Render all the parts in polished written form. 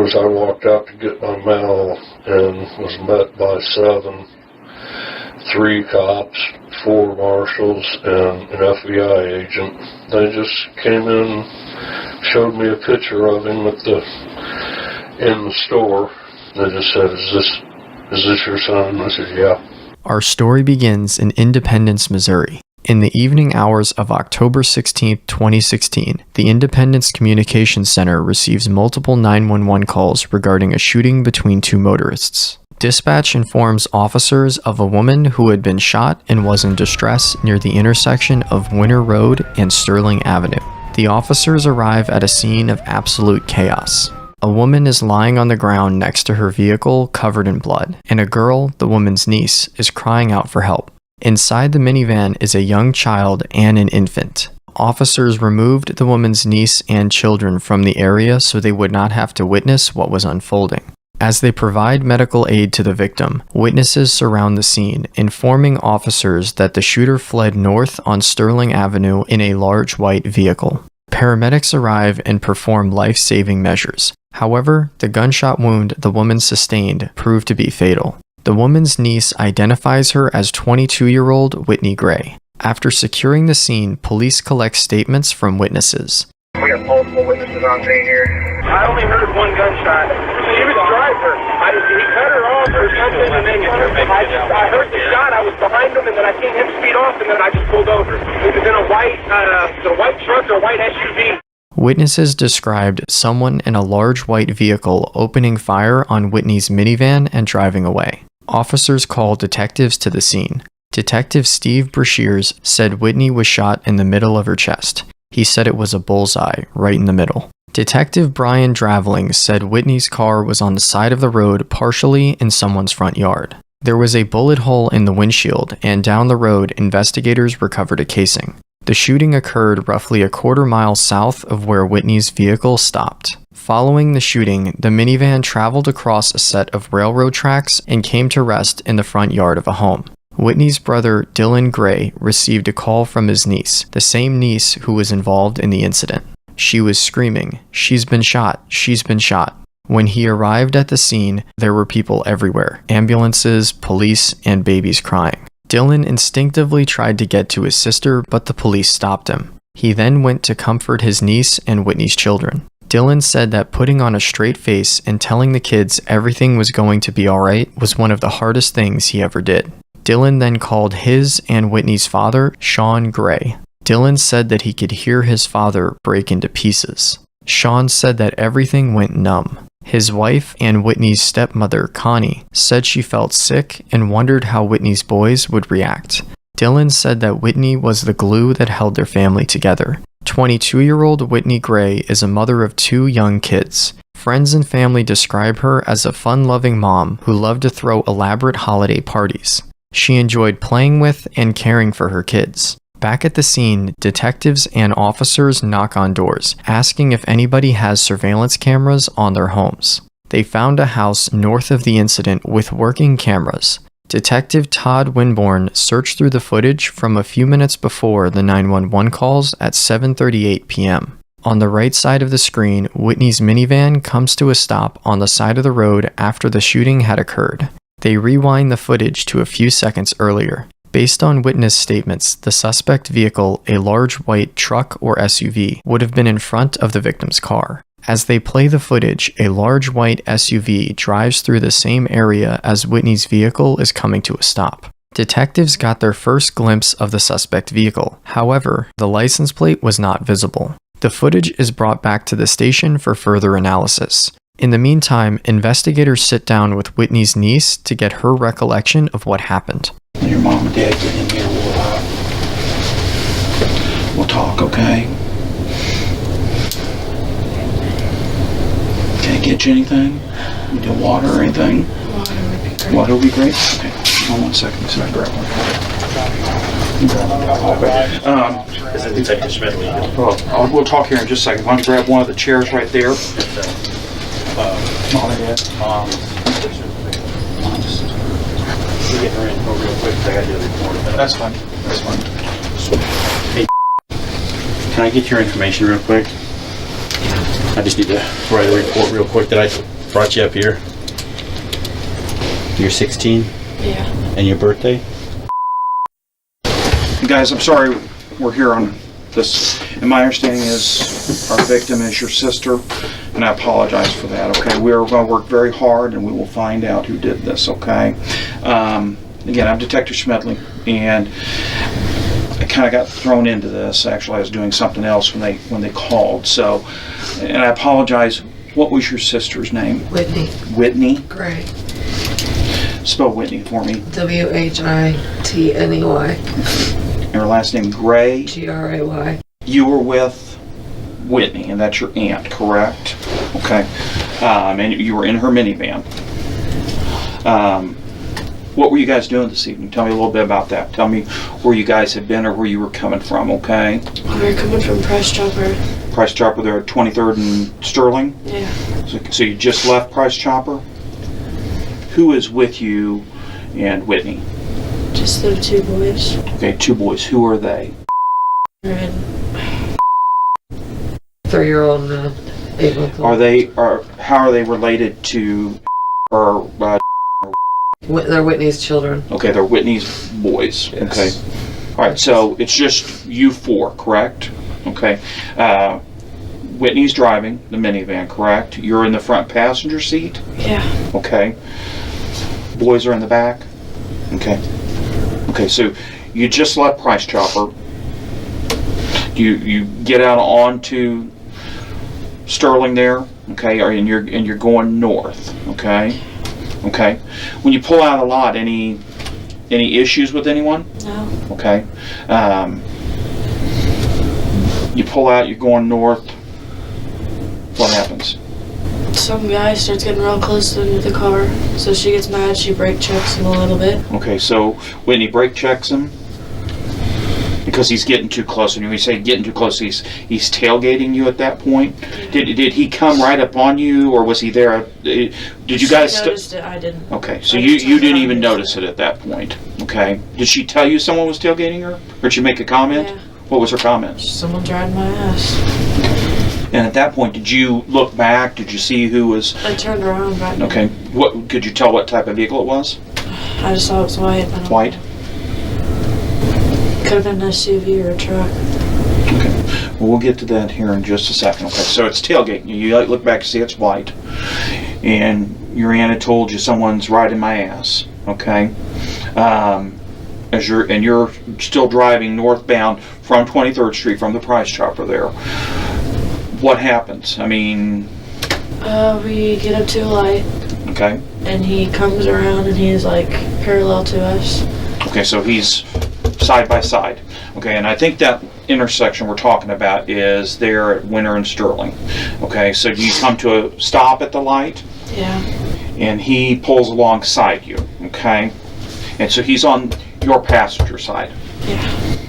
As I walked out to get my mail and was met by 3 cops, 4 marshals, and an FBI agent. They just came in, showed me a picture of him in the store. They just said, is this your son? I said, yeah. Our story begins in Independence, Missouri. In the evening hours of October 16, 2016, the Independence Communications Center receives multiple 911 calls regarding a shooting between 2 motorists. Dispatch informs officers of a woman who had been shot and was in distress near the intersection of Winter Road and Sterling Avenue. The officers arrive at a scene of absolute chaos. A woman is lying on the ground next to her vehicle covered in blood, and a girl, the woman's niece, is crying out for help. Inside the minivan is a young child and an infant. Officers removed the woman's niece and children from the area so they would not have to witness what was unfolding. As they provide medical aid to the victim, witnesses surround the scene, informing officers that the shooter fled north on Sterling Avenue in a large white vehicle. Paramedics arrive and perform life-saving measures. However, the gunshot wound the woman sustained proved to be fatal. The woman's niece identifies her as 22-year-old Whitney Gray. After securing the scene, police collect statements from witnesses. We have multiple witnesses on scene here. I only heard 1 gunshot. She was the driver. He cut her off or something, and then I heard the shot. I was behind him, and then I seen him speed off, and then I just pulled over. He was in a white truck or white SUV. Witnesses described someone in a large white vehicle opening fire on Whitney's minivan and driving away. Officers called detectives to the scene. Detective Steve Brashears said Whitney was shot in the middle of her chest. He said it was a bullseye, right in the middle. Detective Brian Draveling said Whitney's car was on the side of the road, partially in someone's front yard. There was a bullet hole in the windshield, and down the road, investigators recovered a casing. The shooting occurred roughly a quarter mile south of where Whitney's vehicle stopped. Following the shooting, the minivan traveled across a set of railroad tracks and came to rest in the front yard of a home. Whitney's brother, Dylan Gray, received a call from his niece, the same niece who was involved in the incident. She was screaming, "She's been shot, she's been shot." When he arrived at the scene, there were people everywhere, ambulances, police, and babies crying. Dylan instinctively tried to get to his sister, but the police stopped him. He then went to comfort his niece and Whitney's children. Dylan said that putting on a straight face and telling the kids everything was going to be alright was one of the hardest things he ever did. Dylan then called his and Whitney's father, Sean Gray. Dylan said that he could hear his father break into pieces. Sean said that everything went numb. His wife and Whitney's stepmother, Connie, said she felt sick and wondered how Whitney's boys would react. Dylan said that Whitney was the glue that held their family together. 22-year-old Whitney Gray is a mother of 2 young kids. Friends and family describe her as a fun-loving mom who loved to throw elaborate holiday parties. She enjoyed playing with and caring for her kids. Back at the scene, detectives and officers knock on doors, asking if anybody has surveillance cameras on their homes. They found a house north of the incident with working cameras. Detective Todd Winborn searched through the footage from a few minutes before the 911 calls at 7:38 p.m. On the right side of the screen, Whitney's minivan comes to a stop on the side of the road after the shooting had occurred. They rewind the footage to a few seconds earlier. Based on witness statements, the suspect vehicle, a large white truck or SUV, would have been in front of the victim's car. As they play the footage, a large white SUV drives through the same area as Whitney's vehicle is coming to a stop. Detectives got their first glimpse of the suspect vehicle. However, the license plate was not visible. The footage is brought back to the station for further analysis. In the meantime, investigators sit down with Whitney's niece to get her recollection of what happened. Your mom and dad get in here, we'll talk, okay? Can I get you anything? You need water or anything? Water would be great. Okay, hold on 1 second, so I grab one. We'll talk here in just a second. Why don't you grab one of the chairs right there? Mom and Dad. Get her in real quick. I gotta do the report. That's fine. That's fine. Hey, can I get your information real quick? I just need to write a report real quick that I brought you up here. You're 16? Yeah. And your birthday? Guys, I'm sorry we're here on this. And my understanding is our victim is your sister, and I apologize for that, okay? We're going to work very hard, and we will find out who did this, okay? Again, I'm Detective Schmedley, and I kind of got thrown into this. Actually, I was doing something else when they called. So, and I apologize. What was your sister's name? Whitney Whitney. Gray. Spell Whitney for me. Whitney. And her last name Gray. Gray. You were with Whitney, and that's your aunt, correct? Okay. And you were in her minivan. What were you guys doing this evening? Tell me a little bit about that. Tell me where you guys had been or where you were coming from, okay? We were coming from Price Chopper. Price Chopper there at 23rd and Sterling? Yeah. So you just left Price Chopper? Who is with you and Whitney? Just the two boys. Okay, two boys. Who are they? And 3-year-old and 8-month-old. How are they related to, or, They're Whitney's children. okay, they're Whitney's boys. Yes. Okay. All right, so it's just you four, correct? Okay. Whitney's driving the minivan, correct? You're in the front passenger seat? Yeah. Okay. Boys are in the back? Okay. Okay, so you just left Price Chopper. You get out onto Sterling there, okay, and you're going north, okay? Okay. When you pull out a lot, any issues with anyone? No. Okay. You pull out, you're going north. What happens? Some guy starts getting real close to the car, so she gets mad. She brake checks him a little bit. Okay, so Whitney brake checks him because he's getting too close. And when you say getting too close, he's tailgating you at that point. Did he come right up on you, or was he there? Did you guys? She noticed it. I didn't. Okay, so I you just turned didn't around even and notice it at that point. Okay. Did she tell you someone was tailgating her, or did she make a comment? Yeah. What was her comment? Someone driving my ass. And at that point, did you look back? Did you see who was? I turned around back. Okay. What could you tell? What type of vehicle it was? I just saw it was white. I don't White. know. Could have been an SUV or a truck. Okay. Well, we'll get to that here in just a second. Okay. So it's tailgating you. You look back and see it's white, and your aunt had told you someone's riding my ass. Okay. You're still driving northbound from 23rd Street from the Price Chopper there. What happens? I mean... we get up to a light. Okay. And he comes around and he's like parallel to us. Okay, so he's side by side. Okay, and I think that intersection we're talking about is there at Winter and Sterling. Okay, so do you come to a stop at the light? Yeah. And he pulls alongside you. Okay. And so he's on your passenger side. Yeah.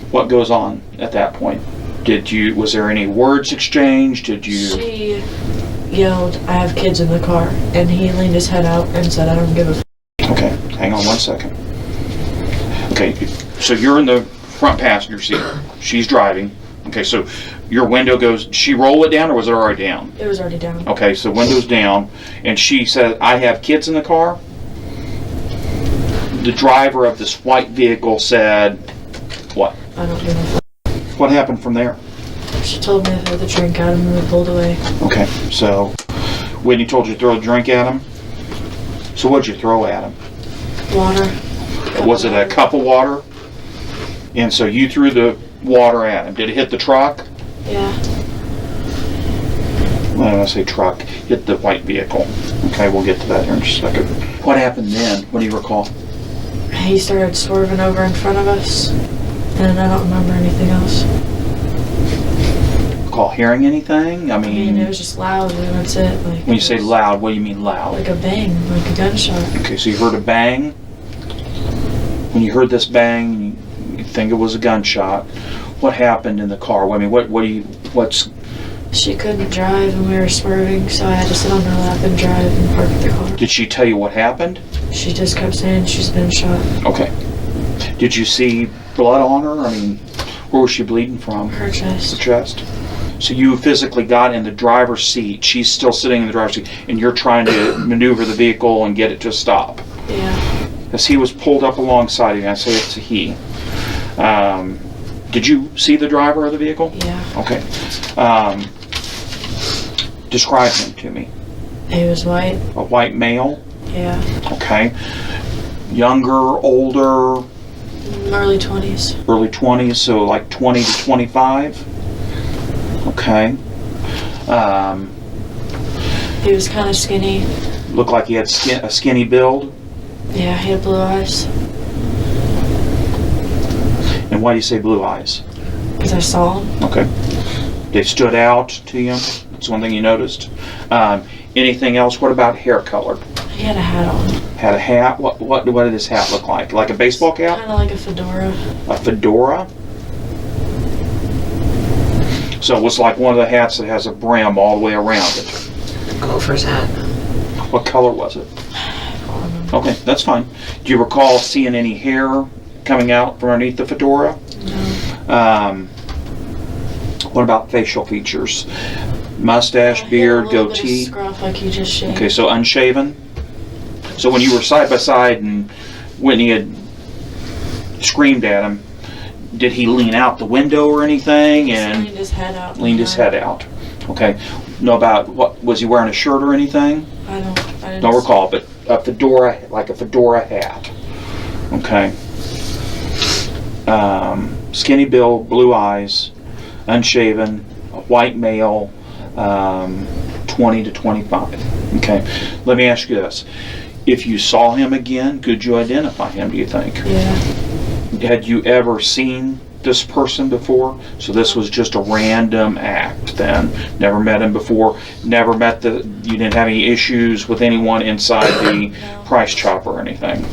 What goes on at that point? Was there any words exchanged? She yelled, "I have kids in the car," and he leaned his head out and said, "I don't give a f." Okay, hang on one second. Okay, so you're in the front passenger seat. She's driving. Okay, so your window goes, did she roll it down or was it already down? It was already down. Okay, so window's down, and she said, "I have kids in the car." The driver of this white vehicle said, what? I don't give a f. What happened from there? She told me to throw the drink at him and we pulled away. Okay, so Whitney told you to throw a drink at him. So what'd you throw at him? Water. Was it a cup of water? And so you threw the water at him. Did it hit the truck? Yeah. Well, I don't want to say truck. Hit the white vehicle. Okay, we'll get to that here in just a second. What happened then? What do you recall? He started swerving over in front of us, and I don't remember anything else. Recall hearing anything? I I mean, mean, it was just loud, and that's it. Like, when you say loud, what do you mean loud? like a bang, like a gunshot. Okay, so you heard a bang. When you heard this bang, you think it was a gunshot. What happened in the car? I mean, what's... She couldn't drive, and we were swerving, so I had to sit on her lap and drive and park the car. Did she tell you what happened? She just kept saying she's been shot. Okay. Did you see blood on her? I mean, where was she bleeding from? Her chest. The chest? So you physically got in the driver's seat. She's still sitting in the driver's seat, and you're trying to maneuver the vehicle and get it to stop. Yeah. As he was pulled up alongside you, I say it's a he. Did you see the driver of the vehicle? Yeah. Okay. Describe him to me. He was white. A white male? Yeah. Okay. Younger, older? Early 20s. Early 20s, so like 20 to 25? Okay. He was kind of skinny. Looked like he had a skinny build? Yeah, he had blue eyes. And why do you say blue eyes? Because I saw him. Okay. They stood out to you? That's one thing you noticed. Anything else? What about hair color? He had a hat on. Had a hat? What did his hat look like? Like a baseball cap? Kind of like a fedora. A fedora? So it was like one of the hats that has a brim all the way around it. Gopher's hat. What color was it? Okay, that's fine. Do you recall seeing any hair coming out from underneath the fedora? No. What about facial features? Mustache, He beard, had a little goatee? bit of scruff like he just shaved. Okay, so unshaven? So when you were side by side and Whitney had screamed at him, did he lean out the window or anything? He And leaned his head out. leaned his head out. Okay. Know about what was he wearing a shirt or anything? I didn't Don't recall, but a fedora, like a fedora hat. Okay. Skinny build, blue eyes, unshaven, a white male, 20 to 25. Okay. Let me ask you this. If you saw him again, could you identify him, do you think? Yeah. Had you ever seen this person before? So this was just a random act then? Never met him before? Never met you didn't have any issues with anyone inside the No. price chopper or anything?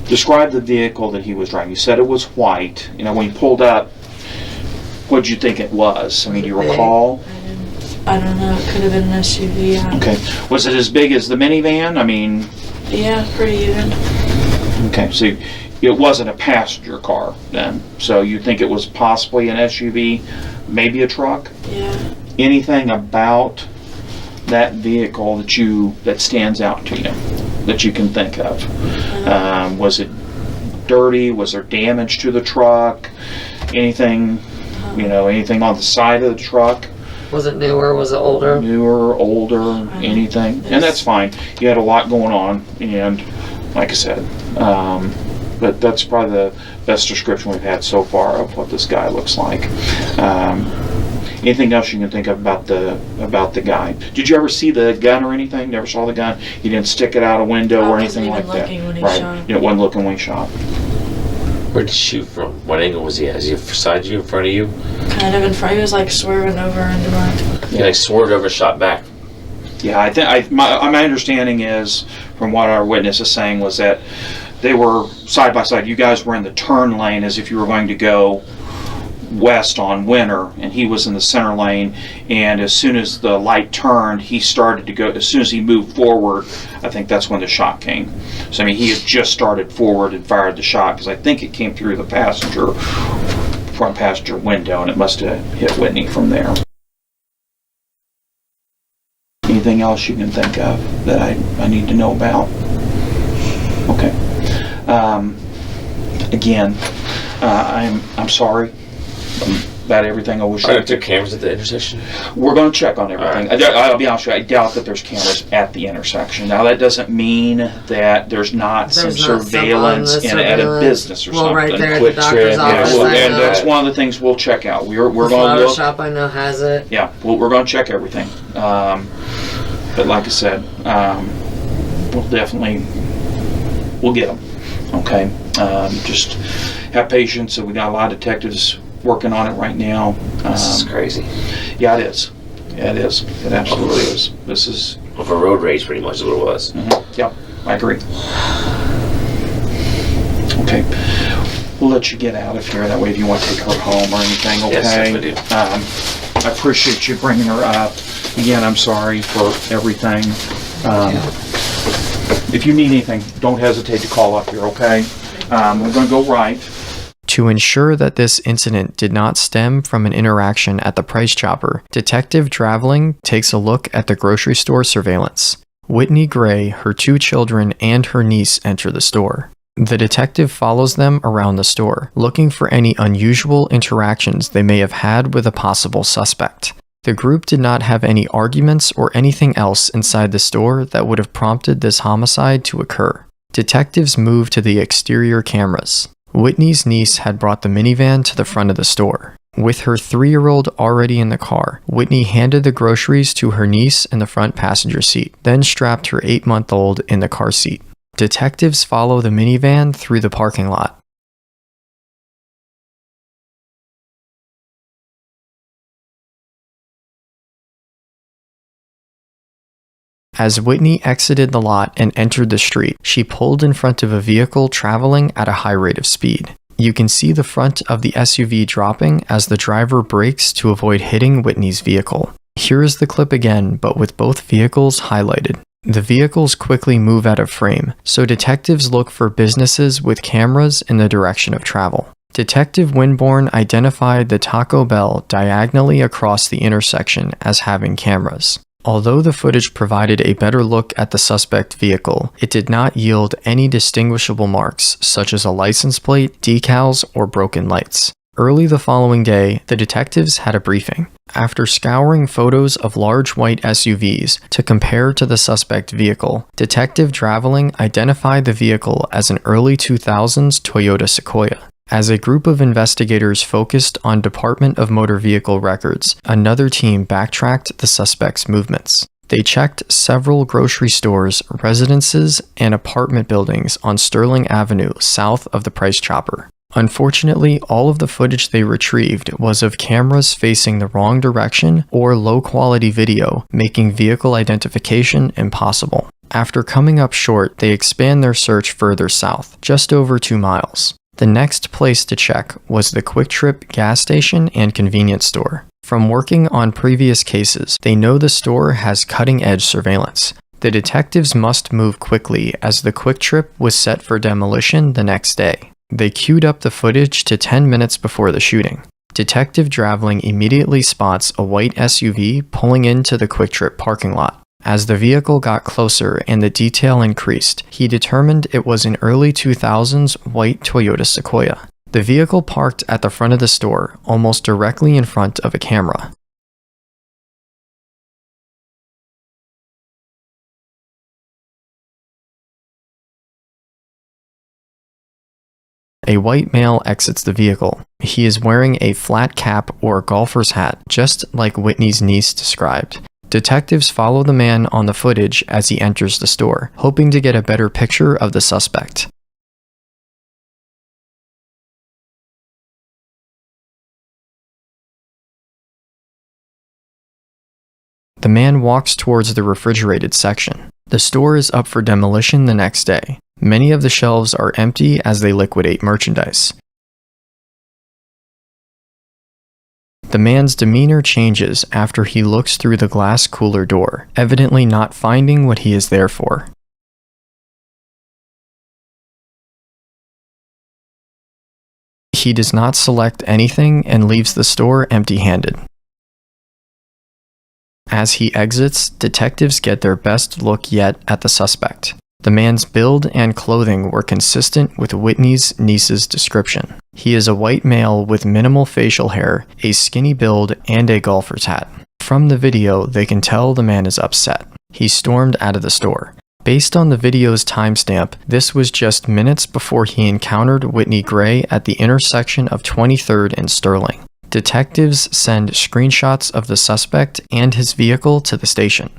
Describe the vehicle that he was driving. You said it was white. You know, when he pulled up, what did you think it was? I mean, do you recall? I don't know. It could have been an SUV. Yeah. Okay. Was it as big as the minivan? I mean... Yeah, pretty even. Okay, so it wasn't a passenger car then. So you think it was possibly an SUV, maybe a truck? Yeah. Anything about that vehicle that stands out to you, that you can think of? Was it dirty? Was there damage to the truck? Anything, anything on the side of the truck? Was it newer? Was it older? Newer, older, anything? And that's fine. You had a lot going on, and like I said, but that's probably the best description we've had so far of what this guy looks like. Anything else you can think of about the guy? Did you ever see the gun or anything? Never saw the gun? You didn't stick it out a window or anything like that? I wasn't even looking when he Right. shot. You wasn't looking when he shot. Where did he shoot from? What angle was he at? Is he beside you, in front of you? Kind of in front. He was like swerving over into my. He like swerved over and shot back. Yeah, I think my understanding is, from what our witness is saying, was that they were side by side. You guys were in the turn lane as if you were going to go west on Winter, and he was in the center lane. And as soon as the light turned, he started to go. As soon as he moved forward, I think that's when the shot came. So I mean, he had just started forward and fired the shot, because I think it came through the front passenger window, and it must have hit Whitney from there. Anything else you can think of that I need to know about? Okay. Again, I'm sorry about everything. I wish Are there cameras at the intersection? We're going to check on everything. Right. I'll be honest with you, I doubt that there's cameras at the intersection. Now, that doesn't mean that there's not some surveillance at a business or something. Well, right there at the Quick doctor's Trip, office. Yeah, I and know. that's one of the things we'll check out. We're The going to flower look. shop I know has it. Yeah, we're going to check everything. But like I said, we'll get them. Okay, just have patience. So we got a lot of detectives working on it right now. This is crazy. Yeah, it is. Yeah, it is. It absolutely is. This is. Of a road rage, pretty much is what it was. Yep, I agree. Okay, we'll let you get out of here. That way, if you want to take her home or anything, okay? Yes, I do. I appreciate you bringing her up. Again, I'm sorry for everything. If you need anything, don't hesitate to call up here, okay? We're going to go right. To ensure that this incident did not stem from an interaction at the price chopper, Detective Draveling takes a look at the grocery store surveillance. Whitney Gray, her 2 children, and her niece enter the store. The detective follows them around the store, looking for any unusual interactions they may have had with a possible suspect. The group did not have any arguments or anything else inside the store that would have prompted this homicide to occur. Detectives moved to the exterior cameras. Whitney's niece had brought the minivan to the front of the store. With her 3-year-old already in the car, Whitney handed the groceries to her niece in the front passenger seat, then strapped her 8-month-old in the car seat. Detectives follow the minivan through the parking lot. As Whitney exited the lot and entered the street, she pulled in front of a vehicle traveling at a high rate of speed. You can see the front of the SUV dropping as the driver brakes to avoid hitting Whitney's vehicle. Here is the clip again, but with both vehicles highlighted. The vehicles quickly move out of frame, so detectives look for businesses with cameras in the direction of travel. Detective Winborn identified the Taco Bell diagonally across the intersection as having cameras. Although the footage provided a better look at the suspect vehicle, it did not yield any distinguishable marks, such as a license plate, decals, or broken lights. Early the following day, the detectives had a briefing. After scouring photos of large white SUVs to compare to the suspect vehicle, Detective Draveling identified the vehicle as an early 2000s Toyota Sequoia. As a group of investigators focused on Department of Motor Vehicle records, another team backtracked the suspect's movements. They checked several grocery stores, residences, and apartment buildings on Sterling Avenue south of the price chopper. Unfortunately, all of the footage they retrieved was of cameras facing the wrong direction or low-quality video, making vehicle identification impossible. After coming up short, they expand their search further south, just over 2 miles. The next place to check was the Quick Trip gas station and convenience store. From working on previous cases, they know the store has cutting-edge surveillance. The detectives must move quickly as the Quick Trip was set for demolition the next day. They queued up the footage to 10 minutes before the shooting. Detective Draveling immediately spots a white SUV pulling into the Quick Trip parking lot. As the vehicle got closer and the detail increased, he determined it was an early 2000s white Toyota Sequoia. The vehicle parked at the front of the store, almost directly in front of a camera. A white male exits the vehicle. He is wearing a flat cap or golfer's hat, just like Whitney's niece described. Detectives follow the man on the footage as he enters the store, hoping to get a better picture of the suspect. The man walks towards the refrigerated section. The store is up for demolition the next day. Many of the shelves are empty as they liquidate merchandise. The man's demeanor changes after he looks through the glass cooler door, evidently not finding what he is there for. He does not select anything and leaves the store empty-handed. As he exits, detectives get their best look yet at the suspect. The man's build and clothing were consistent with Whitney's niece's description. He is a white male with minimal facial hair, a skinny build, and a golfer's hat. From the video, they can tell the man is upset. He stormed out of the store. Based on the video's timestamp, this was just minutes before he encountered Whitney Gray at the intersection of 23rd and Sterling. Detectives send screenshots of the suspect and his vehicle to the station.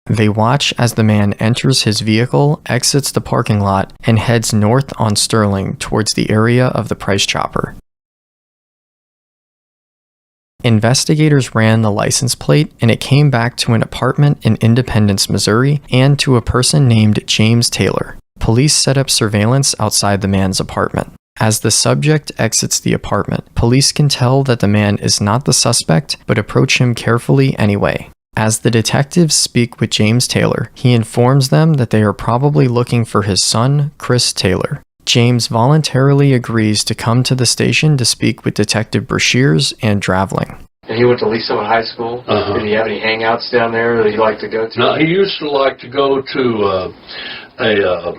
They watch as the man enters his vehicle, exits the parking lot, and heads north on Sterling towards the area of the price chopper. Investigators ran the license plate, and it came back to an apartment in Independence, Missouri, and to a person named James Taylor. Police set up surveillance outside the man's apartment. As the subject exits the apartment, police can tell that the man is not the suspect, but approach him carefully anyway. As the detectives speak with James Taylor, he informs them that they are probably looking for his son, Chris Taylor. James voluntarily agrees to come to the station to speak with Detective Brashears and Dravling. And he went to Lee Summit High School. Did he have any hangouts down there that he liked to go to? No, he used to like to go to a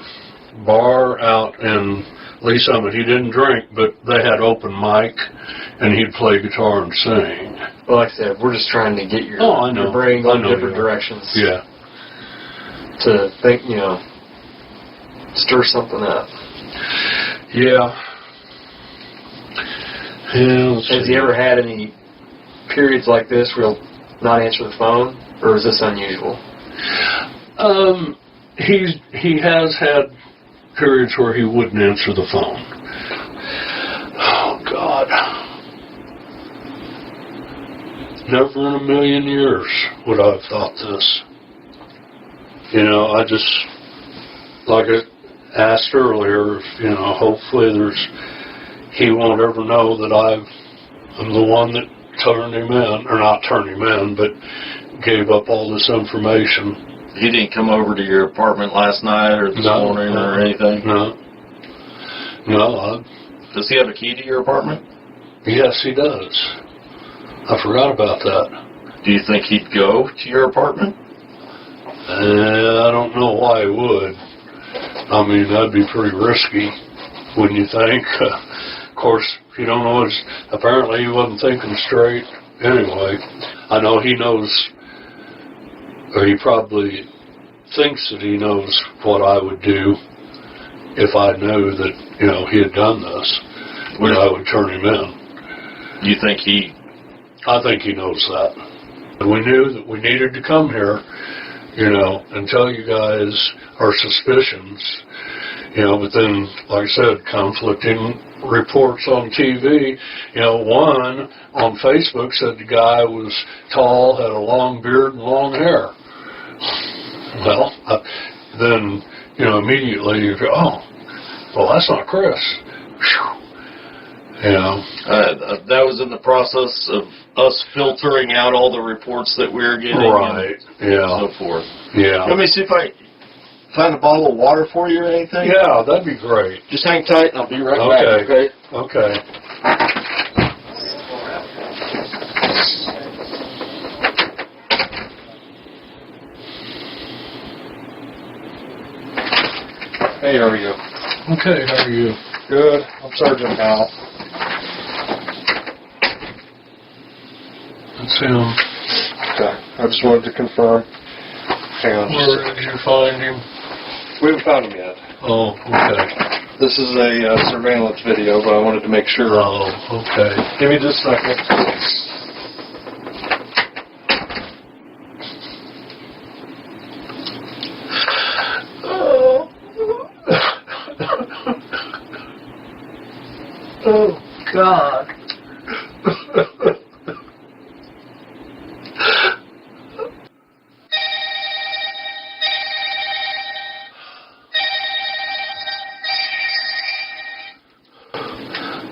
bar out in Lee Summit. He didn't drink, but they had open mic, and he'd play guitar and sing. Well, like I said, we're just trying to get your, I know. your brain going I know, different directions. Yeah. To think, stir something up. Yeah. Has he ever had any periods like this where he'll not answer the phone, or is this unusual? He has had periods where he wouldn't answer the phone. Oh, God. Never in a million years would I have thought this. I just, like I asked earlier, hopefully he won't ever know that I'm the one that turned him in, or not turned him in, but gave up all this information. He didn't come over to your apartment last night or this morning or anything? No. Does he have a key to your apartment? Yes, he does. I forgot about that. Do you think he'd go to your apartment? I don't know why he would. I mean, that'd be pretty risky, wouldn't you think? Of course, if you don't know, apparently he wasn't thinking straight anyway. I know he knows, or he probably thinks that he knows what I would do if I knew that, he had done this, when I would turn him in. You think he... I think he knows that. And we knew that we needed to come here, and tell you guys our suspicions, but then, like I said, conflicting reports on TV. One on Facebook said the guy was tall, had a long beard and long hair. Well, then, immediately you go, oh, well, that's not Chris. Whew. That was in the process of us filtering out all the reports that we were getting. Right, yeah. And so forth. Yeah. Let me see if I find a bottle of water for you or anything. Yeah, that'd be great. Just hang tight and I'll be right back, okay? Okay. Hey, how are you? Okay, how are you? Good. I'm Sergeant Hal. That's him. Okay. I just wanted to confirm. Hang on just a Where second. did you find him? We haven't found him yet. Oh, okay. This is a surveillance video, but I wanted to make sure. Oh, okay. Give me just a second. Oh, God.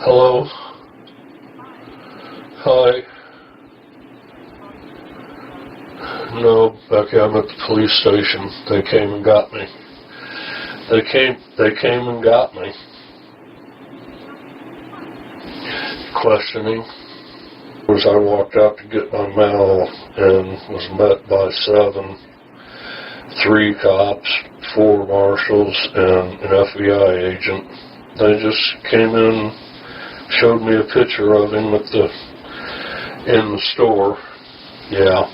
Hello? Hi. No, Becky, I'm at the police station. They came and got me. They came and got me. Questioning. As I walked out to get my mail and was met by 3 cops, 4 marshals, and an FBI agent. They just came in, showed me a picture of him in the store. Yeah.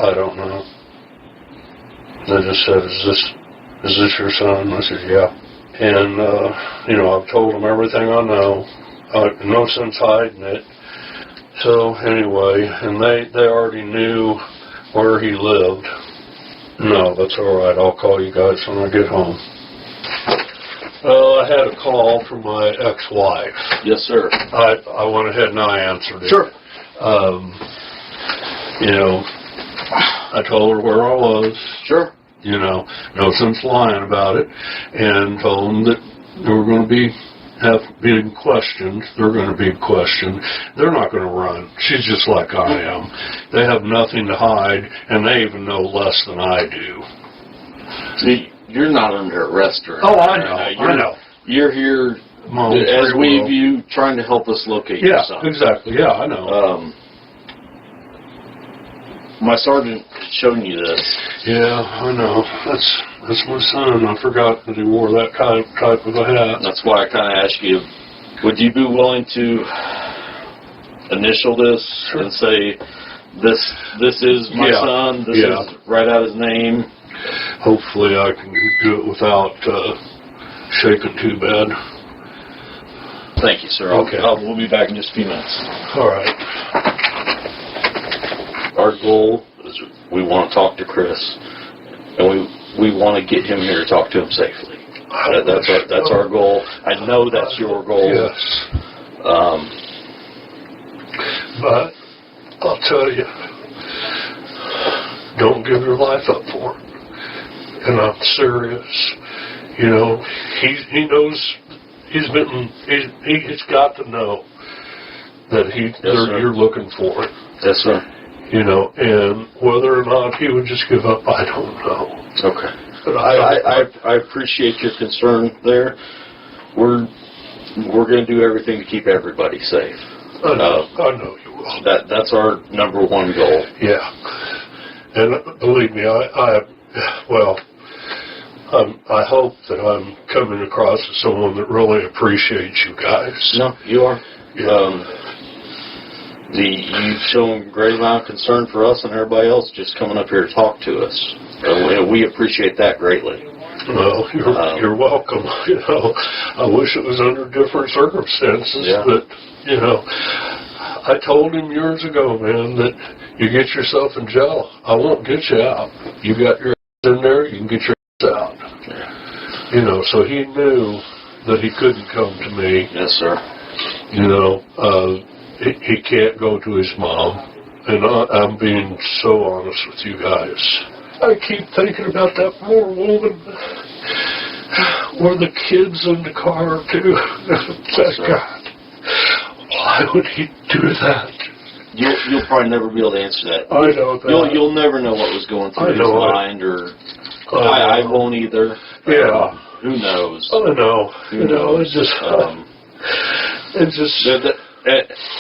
I don't know. They just said, is this your son? I said, yeah. And, I've told them everything I know. No sense hiding it. So, anyway, and they already knew where he lived. No, that's all right. I'll call you guys when I get home. Well, I had a call from my ex-wife. Yes, sir. I went ahead and I answered it. Sure. I told her where I was. Sure. No sense lying about it, and told them that they were going to be being questioned. They're going to be questioned. They're not going to run. She's just like I am. They have nothing to hide, and they even know less than I do. See, you're not under arrest or Oh, I anything. know, I know. You're here Mom, as free we will. view, trying to help us locate your Yeah, son. exactly. Yeah, I know. My sergeant showed you this. Yeah, I know. That's my son. I forgot that he wore that type of a hat. That's why I kind of asked you, would you be willing to initial this and say, this is my son, this is write out his name? Hopefully I can do it without shaking too bad. Thank you, sir. Okay. We'll be back in just a few minutes. All right. Our goal is we want to talk to Chris, and we want to get him here to talk to him safely. That's our goal. I know that's your goal. Yes. But I'll tell you, don't give your life up for it. And I'm serious. You know, he knows. He's got to know that you're looking for it. Yes, sir. You know, and whether or not he would just give up, I don't know. Okay. But I appreciate your concern there. We're going to do everything to keep everybody safe. I know you will. That's our number one goal. Yeah. And believe me, I hope that I'm coming across as someone that really appreciates you guys. No, you are. Yeah. You've shown a great amount of concern for us and everybody else just coming up here to talk to us. And we appreciate that greatly. Well, you're welcome. You know, I wish it was under different circumstances, but, you know, I told him years ago, man, that you get yourself in jail, I won't get you out. You got your ass in there, you can get your ass out. Yeah. You know, so he knew that he couldn't come to me. Yes, sir. You know, he can't go to his mom. And I'm being so honest with you guys. I keep thinking about that poor woman. Or the kids in the car, too. God. Why would he do that? You'll probably never be able to answer that. I know that. You'll never know what was going through his mind, or I won't either. Yeah. Who knows? I know. Who knows? It's just.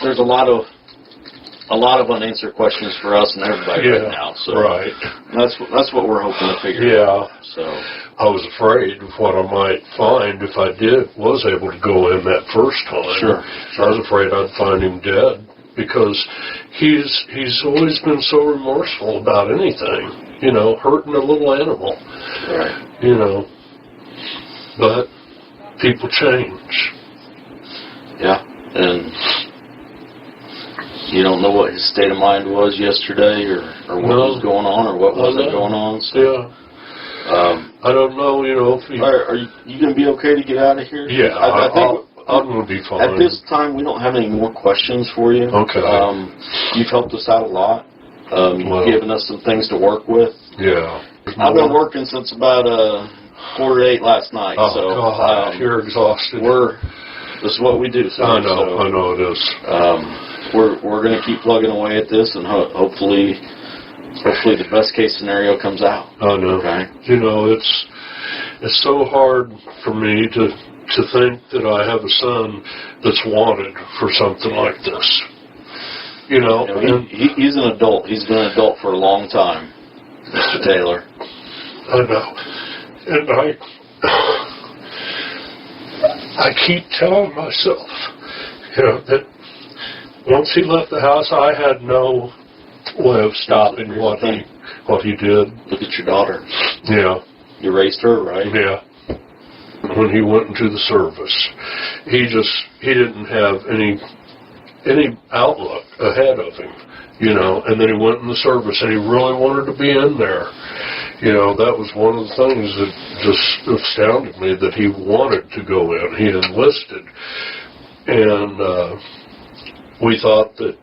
There's a lot of unanswered questions for us and everybody right now. So right. That's what we're hoping to figure out. So I was afraid of what I might find if I was able to go in that first time. Sure. I was afraid I'd find him dead because he's always been so remorseful about anything. You know, hurting a little animal. Right. You know, but people change. Yeah. And you don't know what his state of mind was yesterday, or what was going on, or what wasn't going on. So, yeah. I don't know. You know, if are you going to be okay to get out of here? Yeah, I think I'm going to be fine. At this time, we don't have any more questions for you. Okay. You've helped us out a lot. You've given us some things to work with. Yeah. I've been working since about 4:45 last night. Oh, so God, you're exhausted. This is what we do. So, I know it is. We're going to keep plugging away at this, and hopefully the best case scenario comes out. I know. Okay. You know, it's so hard for me to think that I have a son that's wanted for something like this. You know, he's an adult. He's been an adult for a long time, Mr. Taylor. I know, and I keep telling myself, you know, that once he left the house, I had no way of stopping what he did. Look at your daughter. Yeah. You raised her, right? Yeah. When he went into the service, he didn't have any outlook ahead of him, you know, and then he went in the service and he really wanted to be in there. You know, that was one of the things that just astounded me, that he wanted to go in. He enlisted. And we thought that,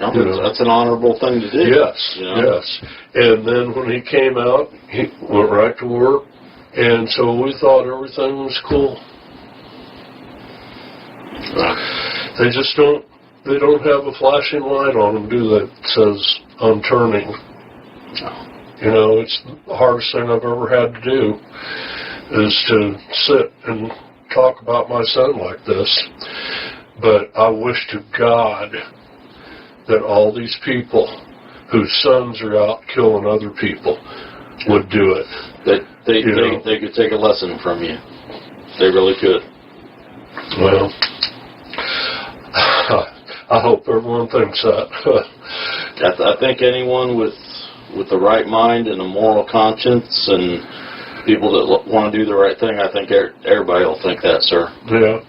that's an honorable thing to do. Yes, you know? yes. And then when he came out, he went right to work. And so we thought everything was cool. They just don't have a flashing light on them, do they? That says, I'm turning. You know, it's the hardest thing I've ever had to do is to sit and talk about my son like this. But I wish to God that all these people whose sons are out killing other people would do it. They could take a lesson from you. They really could. Well, I hope everyone thinks that. I think anyone with the right mind and a moral conscience and people that want to do the right thing, I think everybody will think that, sir. Yeah,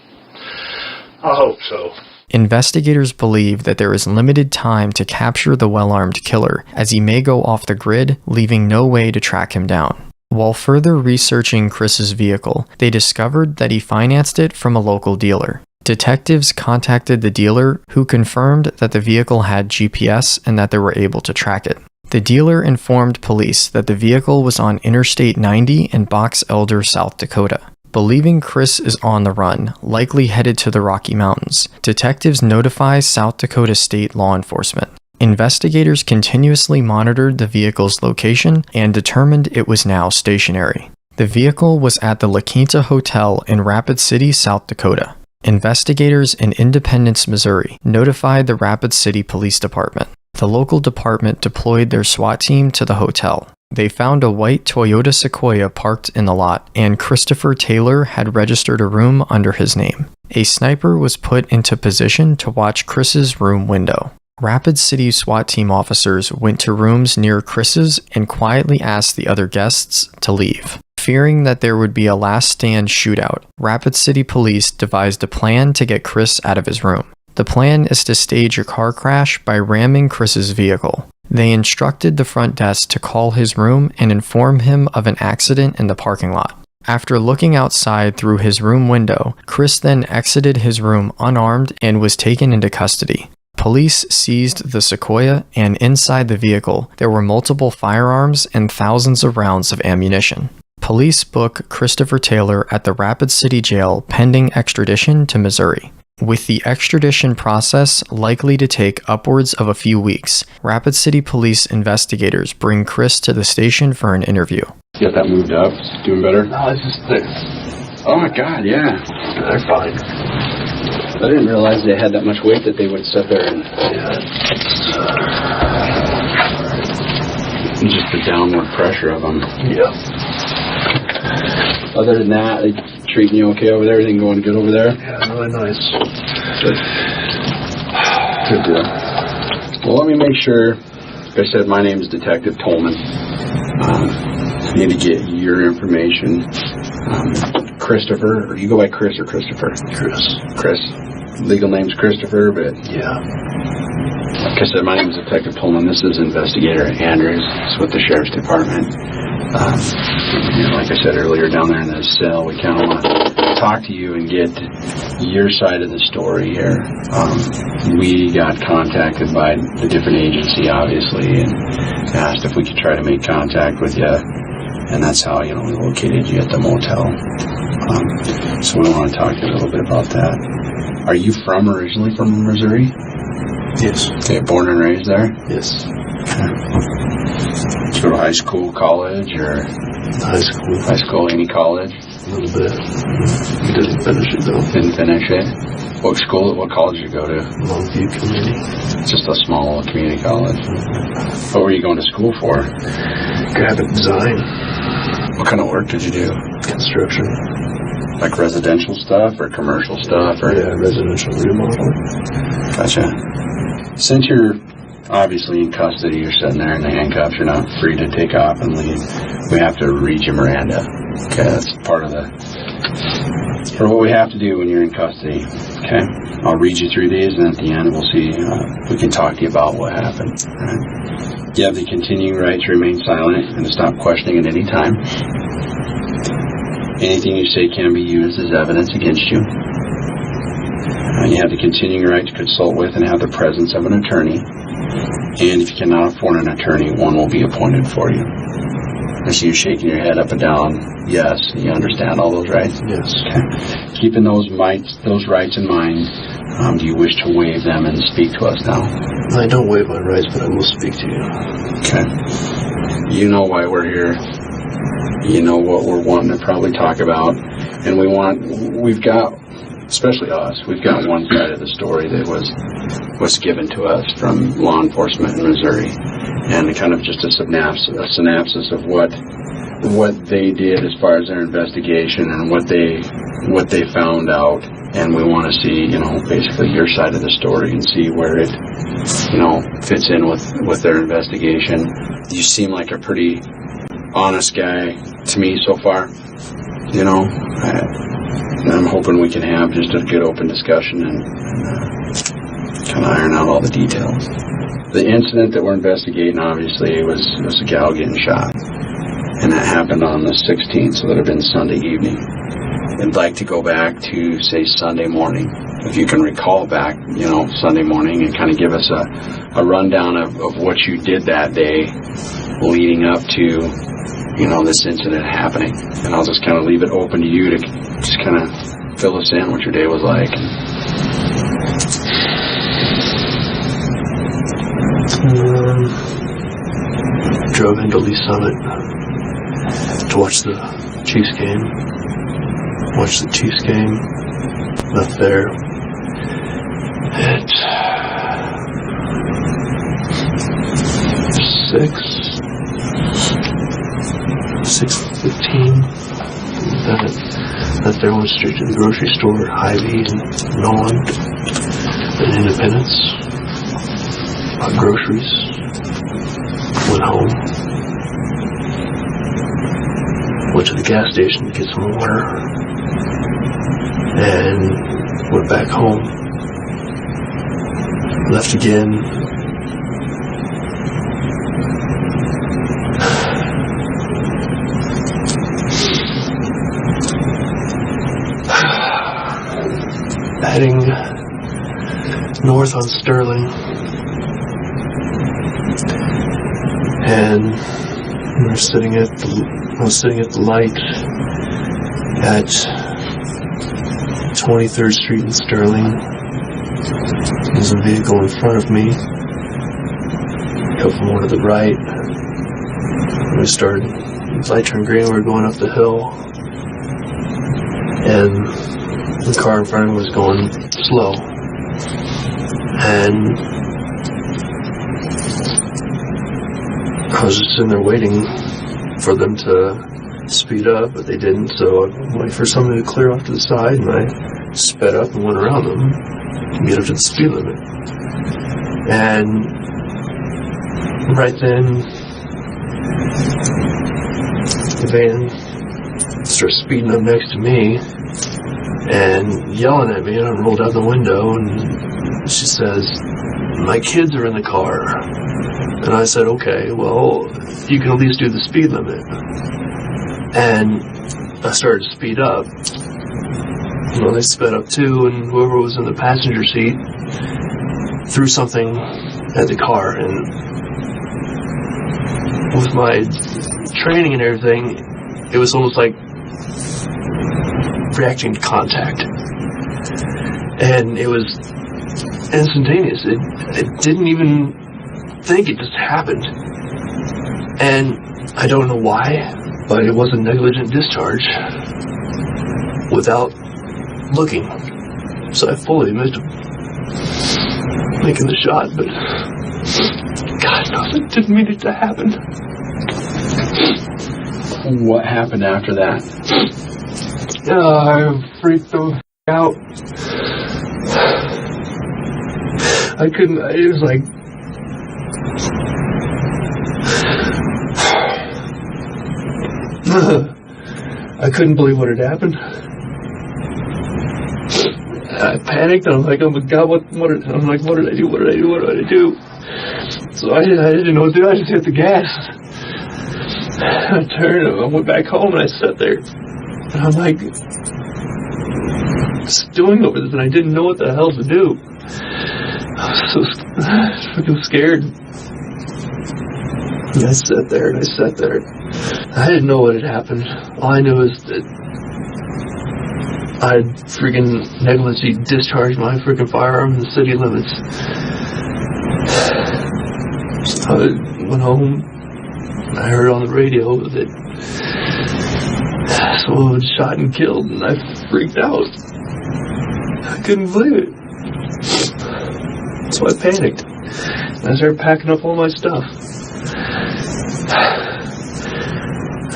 I hope so. Investigators believe that there is limited time to capture the well-armed killer, as he may go off the grid, leaving no way to track him down. While further researching Chris's vehicle, they discovered that he financed it from a local dealer. Detectives contacted the dealer, who confirmed that the vehicle had GPS and that they were able to track it. The dealer informed police that the vehicle was on Interstate 90 in Box Elder, South Dakota. Believing Chris is on the run, likely headed to the Rocky Mountains, detectives notify South Dakota State law enforcement. Investigators continuously monitored the vehicle's location and determined it was now stationary. The vehicle was at the La Quinta Hotel in Rapid City, South Dakota. Investigators in Independence, Missouri notified the Rapid City Police Department. The local department deployed their SWAT team to the hotel. They found a white Toyota Sequoia parked in the lot, and Christopher Taylor had registered a room under his name. A sniper was put into position to watch Chris's room window. Rapid City SWAT team officers went to rooms near Chris's and quietly asked the other guests to leave. Fearing that there would be a last stand shootout, Rapid City Police devised a plan to get Chris out of his room. The plan is to stage a car crash by ramming Chris's vehicle. They instructed the front desk to call his room and inform him of an accident in the parking lot. After looking outside through his room window, Chris then exited his room unarmed and was taken into custody. Police seized the Sequoia, and inside the vehicle, there were multiple firearms and thousands of rounds of ammunition. Police book Christopher Taylor at the Rapid City Jail pending extradition to Missouri. With the extradition process likely to take upwards of a few weeks, Rapid City Police investigators bring Chris to the station for an interview. Get that moved up? Doing better? No, it's just thick. Oh my God, yeah. They're fine. I didn't realize they had that much weight that they would sit there and... And just the downward pressure of them. Yeah. Other than that, they treating you okay over there? Everything going good over there? Yeah, really nice. Good. Good deal. Well, let me make sure. Like I said, my name is Detective Tolman. I need to get your information. Christopher, or you go by Chris or Christopher? Chris. Legal name's Christopher, but... Yeah. Like I said, my name is Detective Tolman. This is Investigator Andrews. It's with the Sheriff's Department. Like I said earlier, down there in the cell, we kind of want to talk to you and get your side of the story here. We got contacted by the different agency, obviously, and asked if we could try to make contact with you. And that's how, we located you at the motel. So we want to talk to you a little bit about that. Are you originally from Missouri? Yes. Okay, born and raised there? Yes. Okay. Did you go to high school, college, or? High school. High school, any college? A little bit. Didn't finish it though. Didn't finish it? What college did you go to? Longview Community. Just a small community college. What were you going to school for? Graphic design. What kind of work did you do? Construction. Like residential stuff or commercial stuff? Or? Yeah, residential remodeling. Gotcha. Since you're obviously in custody, you're sitting there in the handcuffs, you're not free to take off and leave. We have to read you Miranda. Okay, that's part of what we have to do when you're in custody. Okay, I'll read you through these, and at the end we'll see we can talk to you about what happened. Right? You have the continuing right to remain silent and to stop questioning at any time. Anything you say can be used as evidence against you. And you have the continuing right to consult with and have the presence of an attorney. And if you cannot afford an attorney, one will be appointed for you. I see you shaking your head up and down. Yes, you understand all those rights? Yes. Okay. Keeping those rights in mind, do you wish to waive them and speak to us now? I don't waive my rights, but I will speak to you. Okay. You know why we're here. You know what we're wanting to probably talk about. And we've got, especially us, we've got one side of the story that was given to us from law enforcement in Missouri. And kind of just a synopsis of what they did as far as their investigation and what they found out. And we want to see, basically your side of the story and see where it, fits in with their investigation. You seem like a pretty honest guy to me so far. I'm hoping we can have just a good open discussion and kind of iron out all the details. The incident that we're investigating, obviously, was a gal getting shot. And that happened on the 16th, so that would have been Sunday evening. I'd like to go back to, say, Sunday morning. If you can recall back, Sunday morning and kind of give us a rundown of what you did that day leading up to, this incident happening. And I'll just kind of leave it open to you to just kind of fill us in what your day was like. Drove into Lee Summit to watch the Chiefs game. Watched the Chiefs game. Left there at 6:15. Left there, went straight to the grocery store, Hy-Vee and Nolan and Independence. Bought groceries. Went home. Went to the gas station to get some water. And went back home. Left again. Heading north on Sterling. And I was sitting at the light at 23rd Street in Sterling. There's a vehicle in front of me. Go from one to the right. We started, the light turned green, we were going up the hill. And the car in front of me was going slow. And I was just sitting there waiting for them to speed up, but they didn't, so I waited for somebody to clear off to the side, and I sped up and went around them to get up to the speed limit. And right then, the van starts speeding up next to me and yelling at me, and I rolled out the window, and she says, "My kids are in the car." And I said, "Okay, well, you can at least do the speed limit." And I started to speed up. They sped up too, and whoever was in the passenger seat threw something at the car. And with my training and everything, it was almost like reacting to contact. And it was instantaneous. It didn't even think, it just happened. And I don't know why, but it was a negligent discharge without looking. So I fully admit to making the shot, but God knows I didn't mean it to happen. What happened after that? I freaked the out. I couldn't, it was like, I couldn't believe what had happened. I panicked, and I'm like, "Oh my God, what did I do? What did I do?" So I didn't know what to do. I just hit the gas. I turned, I went back home, and I sat there, and I'm like, stewing over this, and I didn't know what the hell to do. I was so freaking scared. And I sat there. I didn't know what had happened. All I knew is that I had freaking negligently discharged my freaking firearm in the city limits. So I went home, I heard on the radio that someone was shot and killed, and I freaked out. I couldn't believe it. So I panicked. I started packing up all my stuff.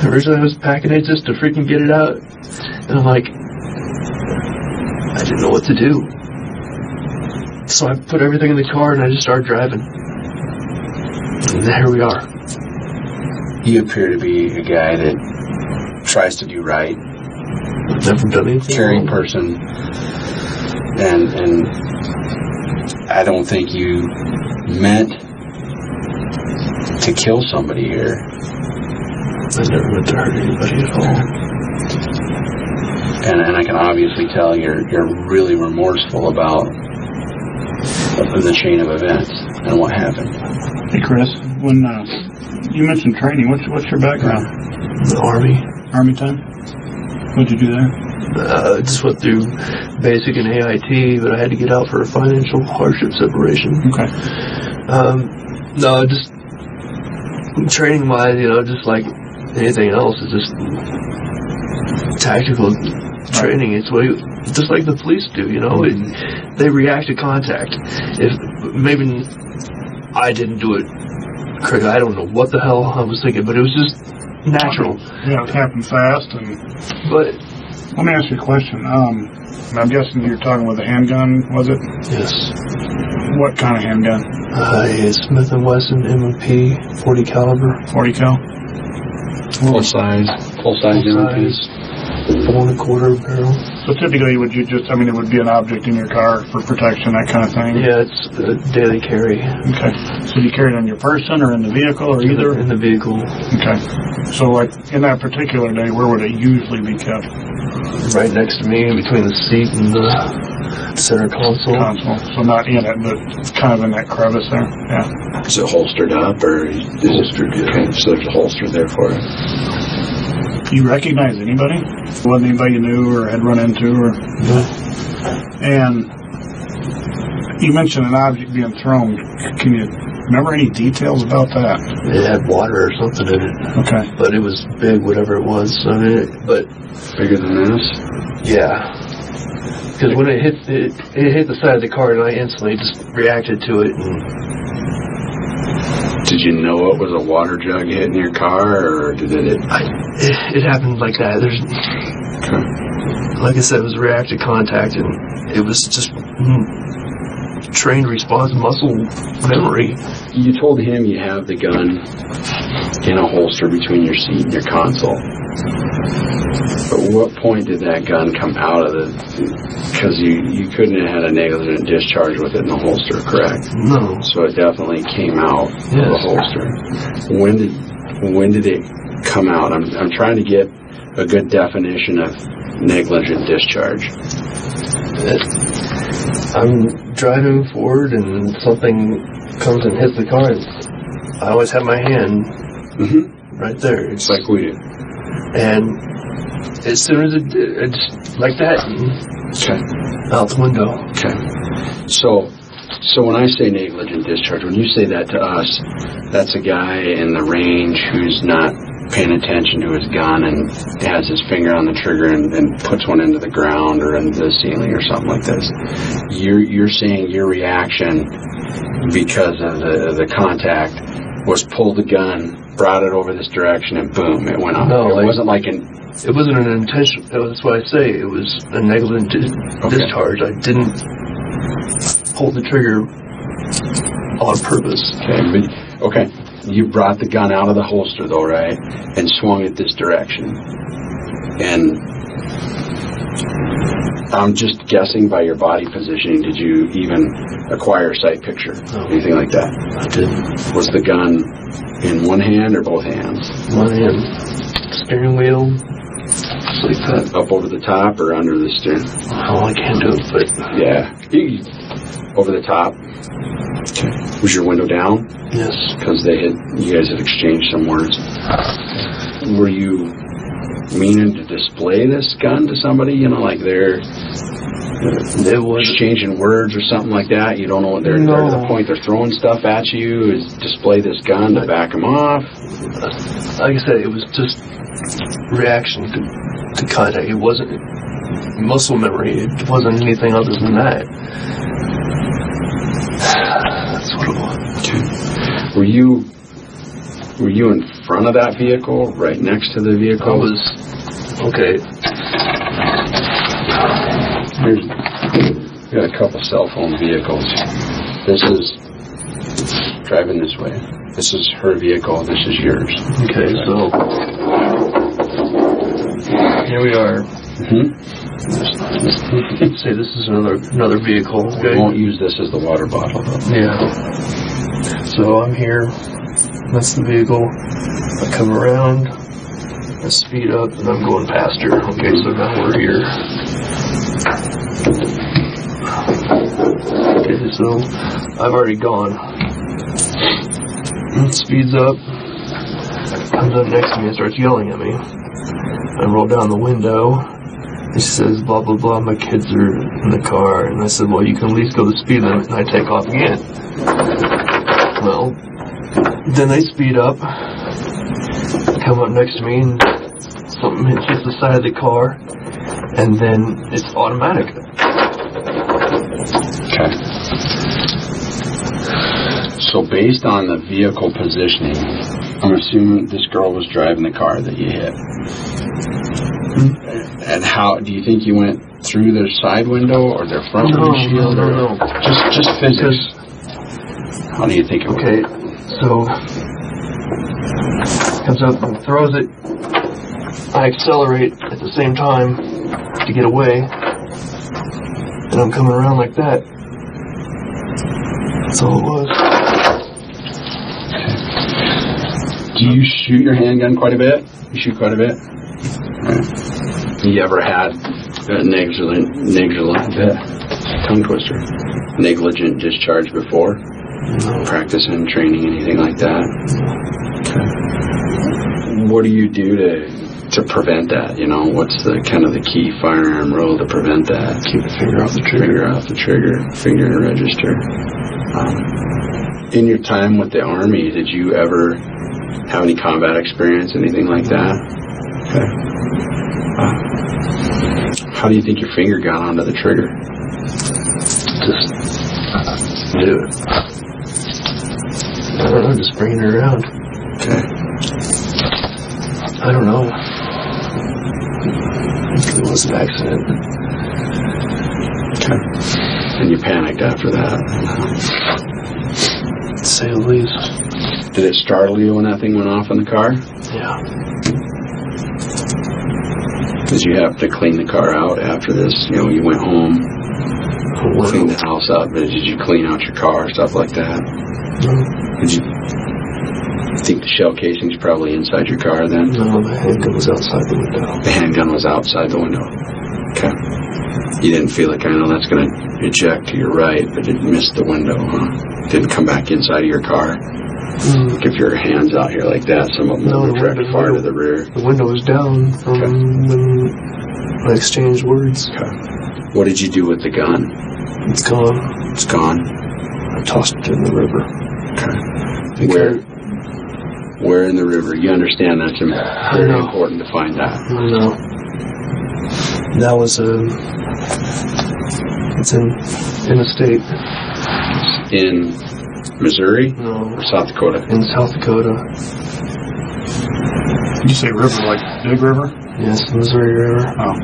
Originally I was packing it just to freaking get it out. And I'm like, I didn't know what to do. So I put everything in the car and I just started driving. And here we are. You appear to be a guy that tries to do right. Never done anything caring wrong. person. And I don't think you meant to kill somebody here. I never meant to hurt anybody at all. And I can obviously tell you're really remorseful about the chain of events and what happened. Hey Chris, when you mentioned training, what's your background? The Army. Army time? What'd you do there? I just went through basic and AIT, but I had to get out for a financial hardship separation. Okay. No, just training wise, just like anything else, it's just tactical training. It's just like the police do, they react to contact. If maybe I didn't do it correctly, I don't know what the hell I was thinking, but it was just natural. Yeah, it happened fast. But let me ask you a question. I'm guessing you're talking with a handgun, was it? Yes. What kind of handgun? A Smith & Wesson M&P 40 caliber. 40 cal? Full size M&Ps. 4.25 barrel. So typically, it would be an object in your car for protection, that kind of thing? Yeah, it's a daily carry. Okay. So do you carry it on your person or in the vehicle or either? In the vehicle. Okay. So like in that particular day, where would it usually be kept? Right next to me, between the seat and the center console. So not in it, but kind of in that crevice there. Yeah. Is it holstered up or holstered? Yeah. Okay, so there's a holster there for it. You recognize anybody? Wasn't anybody you knew or had run into? No. And you mentioned an object being thrown. Can you remember any details about that? It had water or something in it. Okay. But it was big, whatever it was. But bigger than this? Yeah. Because when it hit the side of the car, and I instantly just reacted to it. Did you know it was a water jug hitting your car, or did it? It happened like that. Like I said, it was reactive contact, and it was just trained response, muscle memory. You told him you have the gun in a holster between your seat and your console. But what point did that gun come out of the... Because you couldn't have had a negligent discharge with it in the holster, correct? No. So it definitely came out of the holster. When did it come out? I'm trying to get a good definition of negligent discharge. I'm driving forward and something comes and hits the car, and I always have my hand right there. It's like we do. And as soon as it did, it's like that, out the window. Okay. So when I say negligent discharge, when you say that to us, that's a guy in the range who's not paying attention to his gun and has his finger on the trigger and puts one into the ground or into the ceiling or something like this. You're saying your reaction because of the contact was pull the gun, brought it over this direction, and boom, it went off. No, it wasn't like an... It wasn't an intention. That's why I say it was a negligent discharge. I didn't pull the trigger on purpose. Okay. You brought the gun out of the holster, though, right? And swung it this direction. And I'm just guessing by your body positioning, did you even acquire a sight picture? No. Anything like that? I didn't. Was the gun in one hand or both hands? One hand. Steering wheel. Like that. Up over the top or under the steering? Oh, I can't do it, but... Yeah. Over the top. Okay. Was your window down? Yes. Because you guys had exchanged some words. Were you meaning to display this gun to somebody? Like they're It was exchanging words or something like that? You don't know what they're to the point they're throwing stuff at you? Is display this gun to back them off? Like I said, it was just reaction to contact. It wasn't muscle memory. It wasn't anything other than that. That's what it was. Okay. Were you in front of that vehicle, right next to the vehicle? I was. Okay. We got a couple cell phone vehicles. This is driving this way. This is her vehicle. This is yours. Okay, so here we are. Say this is another vehicle. Okay? We won't use this as the water bottle, though. Yeah. So I'm here. That's the vehicle. I come around. I speed up, and I'm going past her. Okay, so now we're here. Okay, so I've already gone. It speeds up, comes up next to me and starts yelling at me. I roll down the window. He says, blah, blah, blah, my kids are in the car. And I said, well, you can at least go the speed limit, and I take off again. Well, then they speed up, come up next to me, and something hits the side of the car, and then it's automatic. Okay. So based on the vehicle positioning, I'm assuming this girl was driving the car that you hit. And how do you think you went through their side window or their front windshield? No. Just physics. How do you think it okay, so comes up and throws it. I accelerate at the same time to get away, and I'm coming around like that. That's all it was. Do you shoot your handgun quite a bit? You shoot quite a bit? Right. You ever had a negligent discharge before? No. Practicing, training, anything like that? Okay. What do you do to prevent that? You know, what's the kind of the key firearm rule to prevent that? Keep the finger off the trigger. Finger and register. In your time with the Army, did you ever have any combat experience, anything like that? Okay. How do you think your finger got onto the trigger? Just do it. I don't know, just bringing it around. Okay. I don't know. It was an accident. Okay. And you panicked after that? To say the least. Did it startle you when that thing went off in the car? Yeah. Did you have to clean the car out after this? You know, you went home, cleaned the house up, but did you clean out your car, stuff like that? No. Did you think the shell casing's probably inside your car then? No, the handgun was outside the window. The handgun was outside the window. Okay. You didn't feel it, I know that's going to eject to your right, but it missed the window, huh? Didn't come back inside of your car? Like if your hand's out here like that, some of them will retract far to the rear. The window was down from when I exchanged words. Okay. What did you do with the gun? It's gone. It's gone? I tossed it in the river. Okay. Where in the river? You understand that's very important to find that. No. That was it's in the state. In Missouri? No. Or South Dakota? In South Dakota. Did you say river like Big River? Yes, the Missouri River. Oh.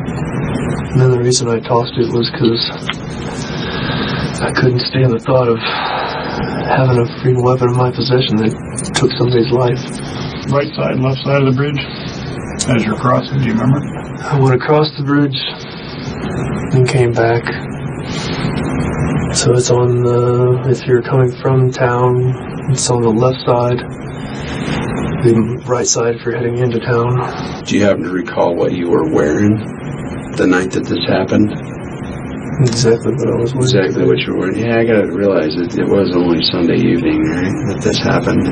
And then the reason I tossed it was because I couldn't stand the thought of having a freaking weapon in my possession that took somebody's life. Right side, left side of the bridge? As you're crossing, do you remember? I went across the bridge and came back. So it's on if you're coming from town, it's on the left side. The right side if you're heading into town. Do you happen to recall what you were wearing the night that this happened? Exactly what I was wearing. Exactly what you were wearing. Yeah, I gotta realize it was only Sunday evening, right, that this happened.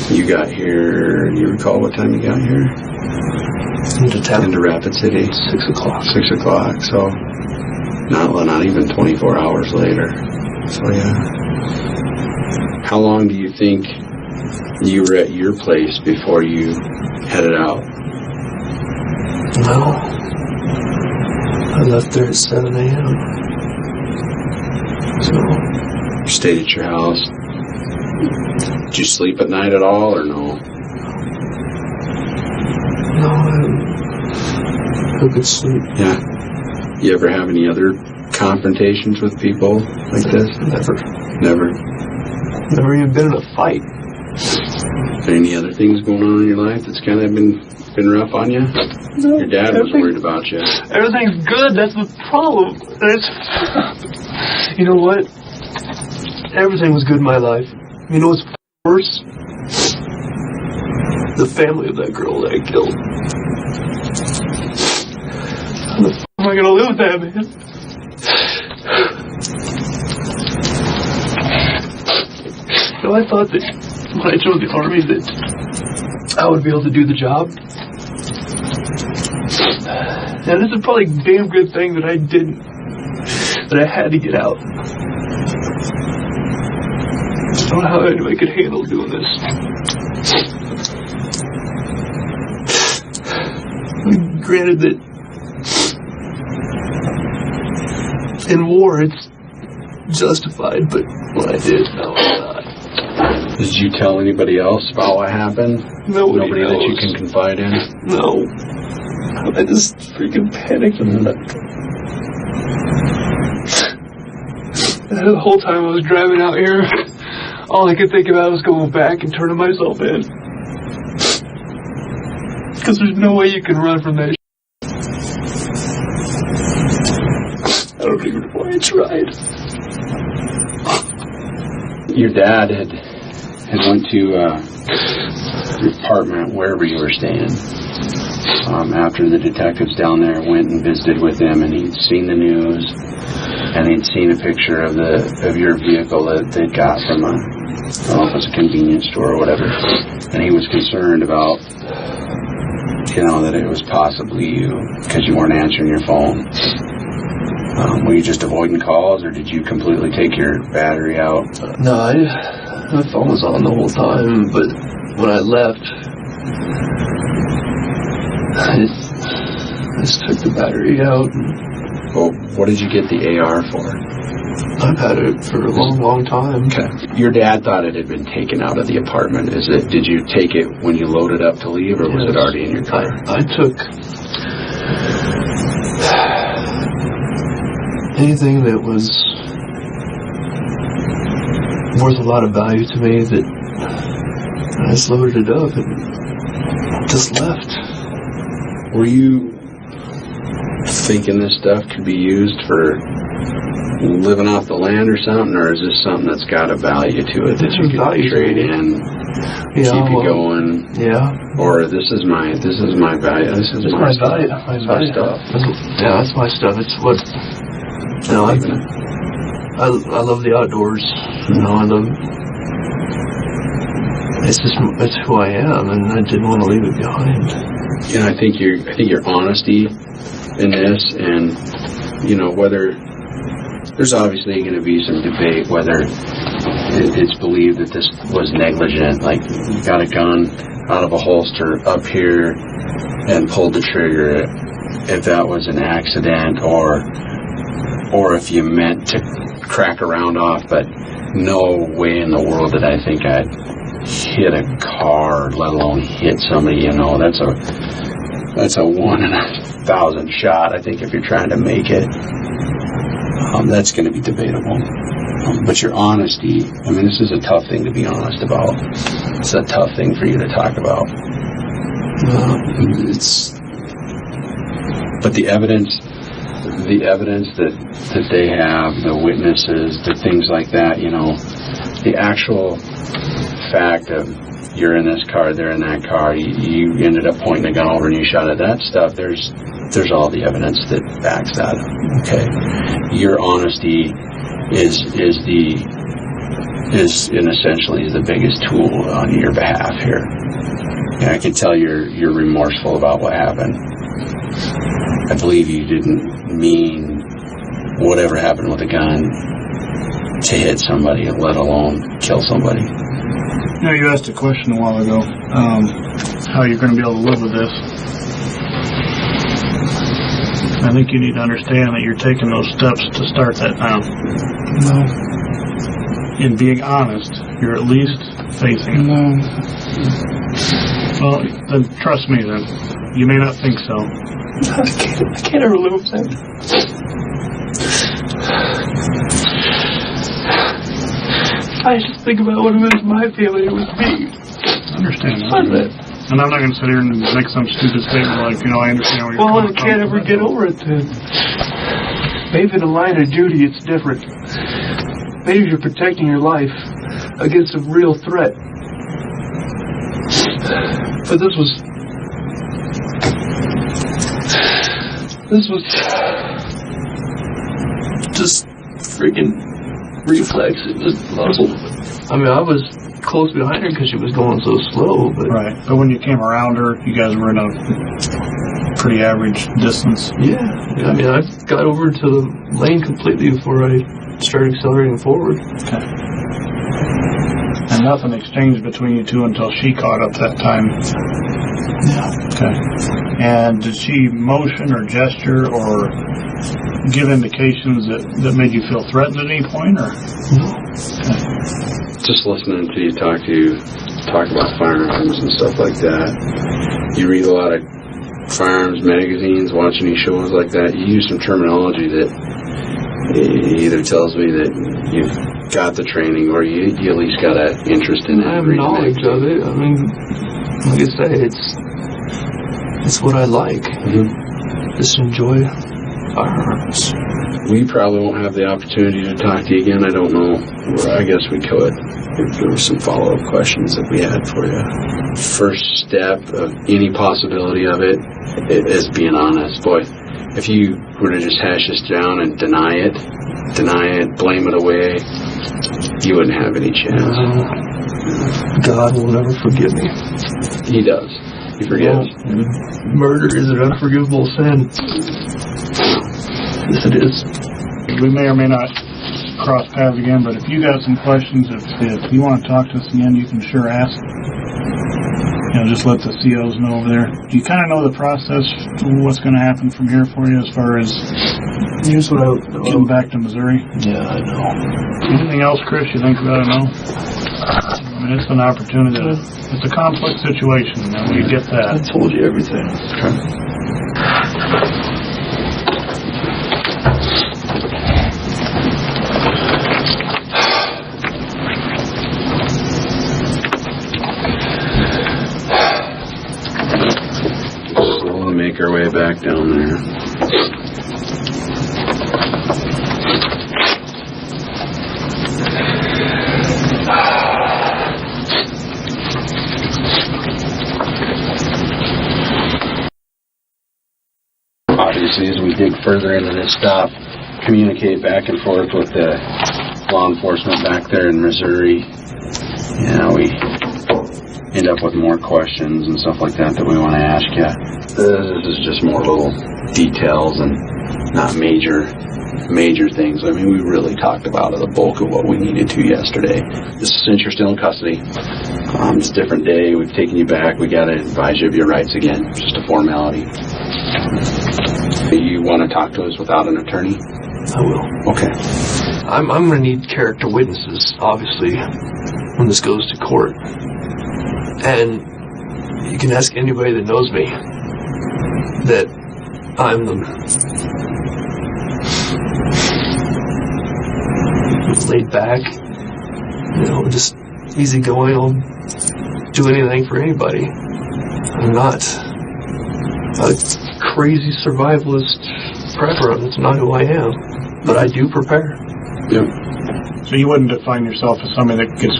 You got here, you recall what time you got here? Into town. Into Rapid City? 6 o'clock. 6 o'clock, so Not even 24 hours later. So yeah. How long do you think you were at your place before you headed out? Well, I left there at 7 a.m. So You stayed at your house. Did you sleep at night at all, or no? no, I could sleep. Yeah. You ever have any other confrontations with people like this? Never. Never even been in a fight. Any other things going on in your life that's kind of been rough on you? No, your dad was worried about you. Everything's good. That's the problem. You know what? Everything was good in my life. You know what's worse? The family of that girl that I killed. How the f*** am I gonna live with that, man? So I thought that when I joined the Army that I would be able to do the job. And this is probably a damn good thing that I didn't. That I had to get out. I don't know how anybody could handle doing this. Granted that in war it's justified, but what I did, no, it's not. Did you tell anybody else about what happened? Nobody knows. That you can confide in? No. I just freaking panicked and the whole time I was driving out here, all I could think about was going back and turning myself in. Because there's no way you can run from that shit. I don't even know why I tried. Your dad had went to your apartment, wherever you were staying, after the detectives down there went and visited with him, and he'd seen the news, and he'd seen a picture of your vehicle that they'd got from I don't know if it was a convenience store or whatever, and he was concerned about, that it was possibly you because you weren't answering your phone. Were you just avoiding calls, or did you completely take your battery out? No, my phone was on the whole time, but when I left, I just took the battery out. Well, what did you get the AR for? I've had it for a long, long time. Okay. Your dad thought it had been taken out of the apartment. Did you take it when you loaded up to leave, or was it already in your car? I took anything that was worth a lot of value to me, that I just loaded it up and just left. Were you thinking this stuff could be used for living off the land or something, or is this something that's got a value to it that you can trade in, keep you going? Yeah. Or this is my value. This is my value. My stuff. Yeah, that's my stuff. It's what. I love the outdoors. It's who I am, and I didn't want to leave it behind. Yeah, I think your honesty in this, and whether there's obviously going to be some debate whether it's believed that this was negligent, like you got a gun out of a holster up here and pulled the trigger, if that was an accident, or if you meant to crack a round off. But no way in the world did I think I'd hit a car, let alone hit somebody. That's a 1 in 1,000 shot. I think if you're trying to make it, that's going to be debatable. But your honesty, this is a tough thing to be honest about. It's a tough thing for you to talk about. But the evidence that they have, the witnesses, the things like that, the actual fact of you're in this car, they're in that car, you ended up pointing a gun over and you shot at that stuff, there's all the evidence that backs that. Okay. Your honesty is essentially the biggest tool on your behalf here. And I can tell you're remorseful about what happened. I believe you didn't mean whatever happened with a gun to hit somebody, let alone kill somebody. You know, you asked a question a while ago, how you're going to be able to live with this. I think you need to understand that you're taking those steps to start that now. No. In being honest, you're at least facing it. No. Well, then trust me then. You may not think so. I can't ever live with that. I just think about what it was my family would be. I understand that. And I'm not going to sit here and make some stupid statement like, you know, I understand where you're coming from. Well, I can't ever get over it then. Maybe in a line of duty it's different. Maybe you're protecting your life against a real threat. But this was just freaking reflex. It was muscle. I mean, I was close behind her because she was going so slow. But right. But when you came around her, you guys were in a pretty average distance. Yeah. I mean, I got over to the lane completely before I started accelerating forward. Okay. And nothing exchanged between you two until she caught up that time. Yeah. Okay. And did she motion or gesture or give indications that made you feel threatened at any point, or? No. Okay. Just listening to you talk about firearms and stuff like that. You read a lot of firearms magazines, watch any shows like that. You use some terminology that either tells me that you've got the training or you at least got an interest in it. I have knowledge of it. I mean, like I say, it's what I like. Mm-hmm. Just enjoy firearms. We probably won't have the opportunity to talk to you again. I don't know. I guess we could if there were some follow-up questions that we had for you. First step of any possibility of it is being honest. Boy, if you were to just hash this down and deny it, blame it away, you wouldn't have any chance. God will never forgive me. He does. He forgives. Murder is an unforgivable sin. Yes, it is. We may or may not cross paths again, but if you got some questions, if you want to talk to us again, you can sure ask. You know, just let the COs know over there. Do you kind of know the process, what's going to happen from here for you as far as here's what getting back to Missouri? Yeah, I know. Anything else, Chris, you think we ought to know? I mean, it's an opportunity. It's a conflict situation, and we get that. I told you everything. Slowly make our way back down there. Obviously, as we dig further into this stop, communicate back and forth with the law enforcement back there in Missouri, you know, we end up with more questions and stuff like that we want to ask you. This is just more little details and not major things. I mean, we really talked about the bulk of what we needed to yesterday. This is since you're still in custody. It's a different day. We've taken you back. We got to advise you of your rights again. Just a formality. You want to talk to us without an attorney? I will. Okay. I'm going to need character witnesses, obviously, when this goes to court. And you can ask anybody that knows me that I'm the laid back, you know, just easygoing. I'll do anything for anybody. I'm not a crazy survivalist prepper. That's not who I am. But I do prepare. Yep. So you wouldn't define yourself as somebody that gets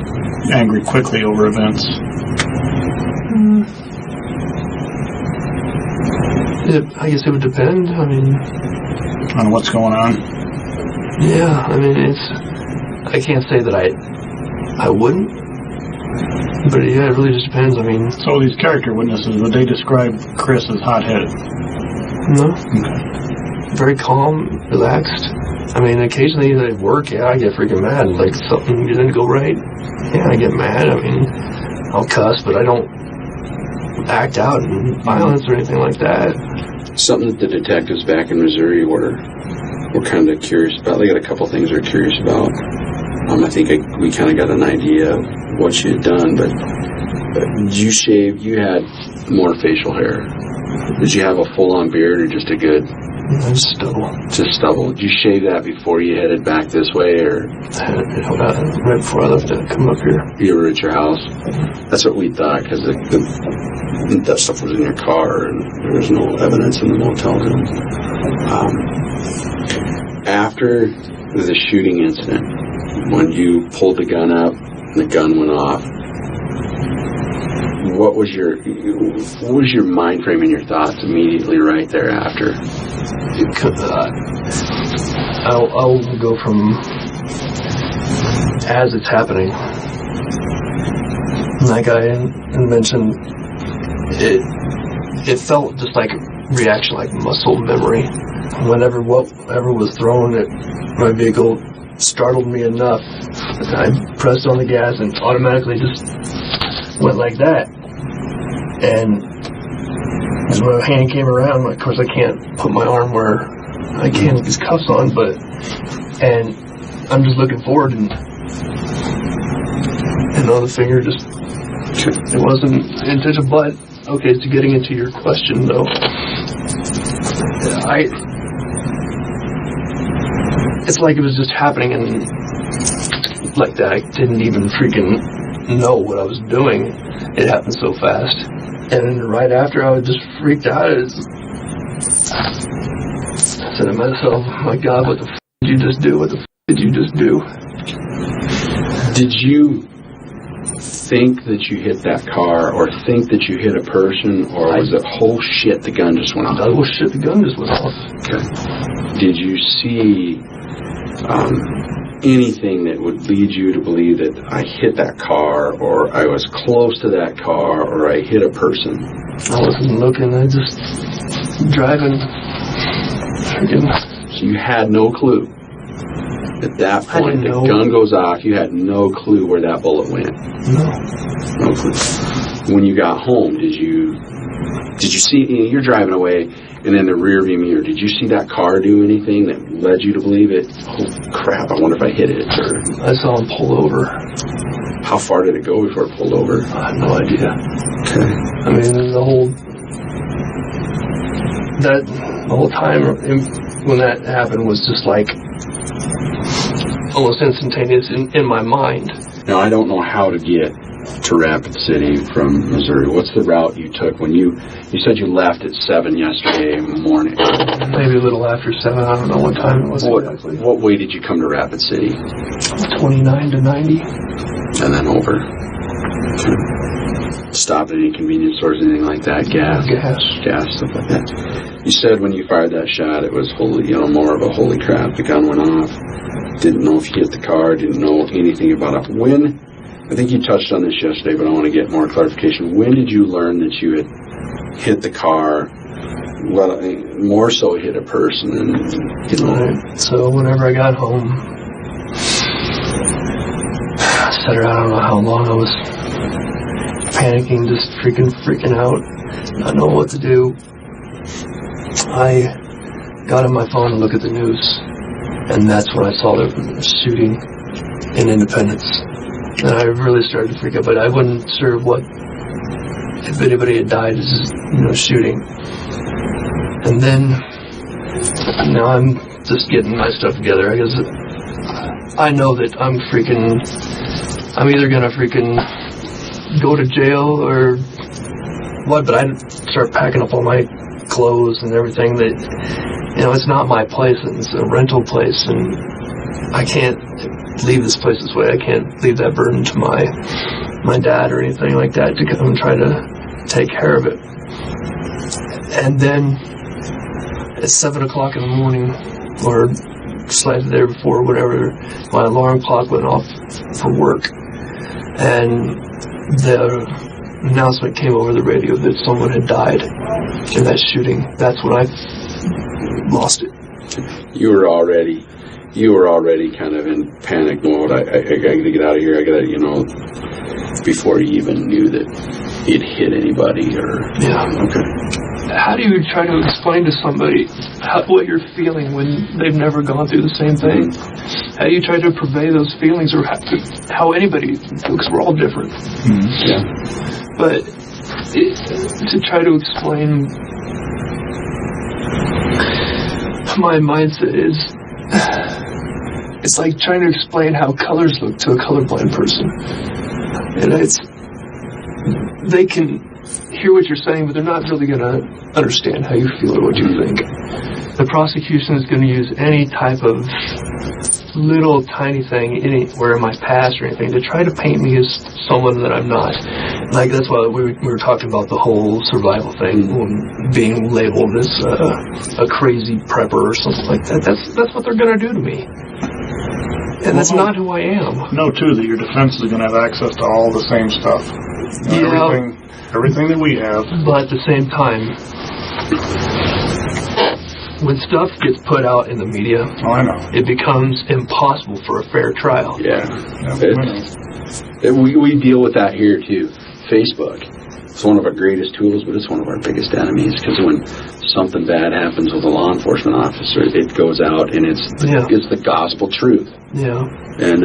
angry quickly over events? I guess it would depend. I mean, on what's going on? Yeah, I mean, I can't say that I wouldn't. But yeah, it really just depends. I mean, so these character witnesses, would they describe Chris as hot-headed? No. Okay. Very calm, relaxed. I mean, occasionally at work, yeah, I get freaking mad. Like, something didn't go right. Yeah, I get mad. I mean, I'll cuss, but I don't act out in violence or anything like that. Something that the detectives back in Missouri were kind of curious about. They got a couple things they're curious about. I think we kind of got an idea of what she had done, but did you shave? You had more facial hair. Did you have a full-on beard or just a good... Just stubble. Just stubble. Did you shave that before you headed back this way, or...? Right before I left to come up here. You were at your house? That's what we thought, because that stuff was in your car, and there was no evidence in the motel room. After the shooting incident, when you pulled the gun up and the gun went off, what was your mind frame and your thoughts immediately right thereafter? I'll go from as it's happening. Like I mentioned, it felt just like a reaction, like muscle memory. Whatever was thrown at my vehicle startled me enough that I pressed on the gas and automatically just went like that. And as my hand came around, of course I can't put my arm where I can with these cuffs on, and I'm just looking forward, and the finger just, it wasn't intentional, but okay, to getting into your question though, it's like it was just happening, and like that I didn't even freaking know what I was doing. It happened so fast. And right after, I was just freaked out. I said to myself, my God, what the f*** did you just do? What the f*** did you just do? Did you think that you hit that car, or think that you hit a person, or was it, oh shit, the gun just went off? Oh shit, the gun just went off. Okay. Did you see anything that would lead you to believe that I hit that car, or I was close to that car, or I hit a person? I wasn't looking, I just driving. So you had no clue. At that point, the gun goes off, you had no clue where that bullet went. No clue. When you got home, did you see, you're driving away, and in the rear view mirror, did you see that car do anything that led you to believe it? Oh crap, I wonder if I hit it. Or I saw him pull over. How far did it go before it pulled over? I have no idea. Okay. I mean, the whole time when that happened was just like almost instantaneous in my mind. Now, I don't know how to get to Rapid City from Missouri. What's the route you took when you said you left at 7 yesterday morning? Maybe a little after 7. I don't know what time it was exactly. What way did you come to Rapid City? 29 to 90. And then over. Okay. Stop at any convenience stores, anything like that? Gas, stuff like that. You said when you fired that shot, it was more of a holy crap. The gun went off. Didn't know if you hit the car. Didn't know anything about it. When? I think you touched on this yesterday, but I want to get more clarification. When did you learn that you had hit the car? Well, more so hit a person. Right. So whenever I got home, I sat around, I don't know how long, I was panicking, just freaking out, not knowing what to do. I got on my phone to look at the news, and that's when I saw the shooting in Independence. And I really started to freak out, but I wasn't sure if anybody had died, shooting. And then, I'm just getting my stuff together. I guess I know that I'm either gonna freaking go to jail or what, but I start packing up all my clothes and everything that, it's not my place, and it's a rental place, and I can't leave this place this way. I can't leave that burden to my dad or anything like that to come and try to take care of it. And then at 7 o'clock in the morning, or slightly there before, whatever, my alarm clock went off for work, and the announcement came over the radio that someone had died in that shooting. That's when I lost it. You were already you were already kind of in panic mode. I got to get out of here. I got to, you know, before you even knew that it hit anybody or... Yeah. Okay. How do you try to explain to somebody what you're feeling when they've never gone through the same thing? How do you try to convey those feelings, or how anybody feels? Because we're all different. Yeah. But to try to explain, my mindset is, it's like trying to explain how colors look to a colorblind person. And they can hear what you're saying, but they're not really going to understand how you feel or what you think. The prosecution is going to use any type of little tiny thing anywhere in my past or anything to try to paint me as someone that I'm not. Like, that's why we were talking about the whole survival thing, being labeled as a crazy prepper or something like that. That's what they're going to do to me. And that's not who I am. Know, too, that your defense is going to have access to all the same stuff. You know, everything that we have. But at the same time, when stuff gets put out in the media, it becomes impossible for a fair trial. Yeah. We deal with that here, too. Facebook. It's one of our greatest tools, but it's one of our biggest enemies, because when something bad happens with a law enforcement officer, it goes out and it's the gospel truth. Yeah. And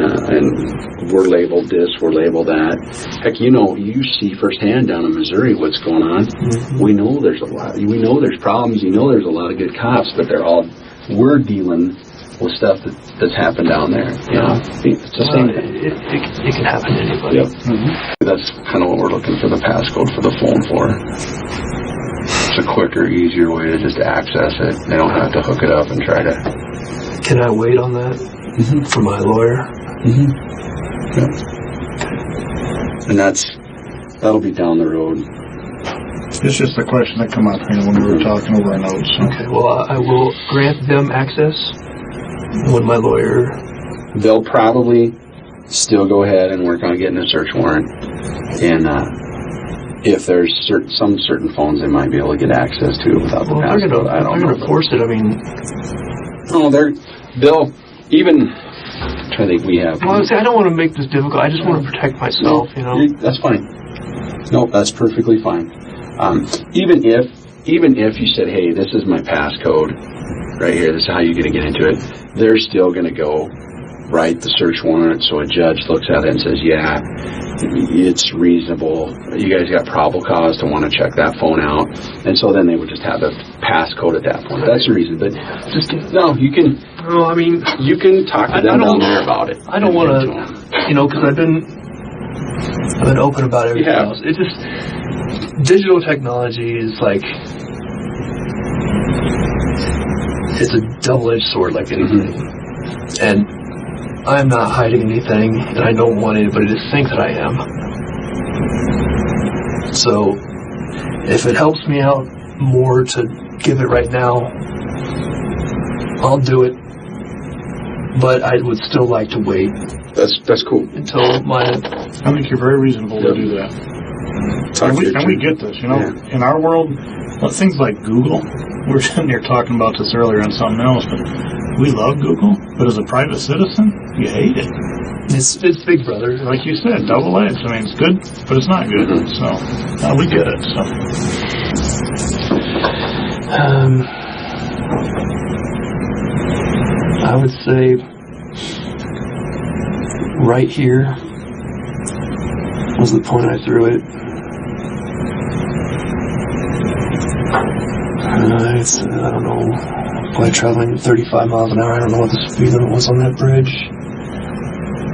we're labeled this, we're labeled that. Heck, you know, you see firsthand down in Missouri what's going on. We know there's problems. You know there's a lot of good cops, but we're dealing with stuff that's happened down there. You know, it's the same thing. It can happen to anybody. Yep. That's kind of what we're looking for the passcode for the phone for. It's a quicker, easier way to just access it. They don't have to hook it up and try to... Can I wait on that for my lawyer? Yep. And that'll be down the road. It's just a question that come up when we were talking over our notes. So. Okay, well, I will grant them access with my lawyer. They'll probably still go ahead and work on getting a search warrant. And if there's some certain phones they might be able to get access to without the passcode. I don't know. They're going to force it. I mean... No, they'll even... I think we have... Well, I don't want to make this difficult. I just want to protect myself, you know? That's fine. No, that's perfectly fine. Even if you said, hey, this is my passcode right here, this is how you're going to get into it, they're still going to go write the search warrant, so a judge looks at it and says, yeah, it's reasonable. You guys got probable cause to want to check that phone out. And so then they would just have a passcode at that point. That's the reason. But you can... No, I mean... You can talk to them down there about it. I don't want to... You know, because I've been open about everything else. It just... Digital technology is like... It's a double-edged sword like anything. And I'm not hiding anything, and I don't want anybody to think that I am. So, if it helps me out more to give it right now, I'll do it. But I would still like to wait. That's cool. Until my... I think you're very reasonable to do that. And we get this, you know. Yeah. In our world, things like Google, we were sitting here talking about this earlier on something else, but we love Google, but as a private citizen, you hate it. It's Big Brother. Like you said, double-edged. I mean, it's good, but it's not good. So, we get it. So. I would say right here was the point I threw it. I don't know, probably traveling 35 miles an hour. I don't know what the speed limit was on that bridge.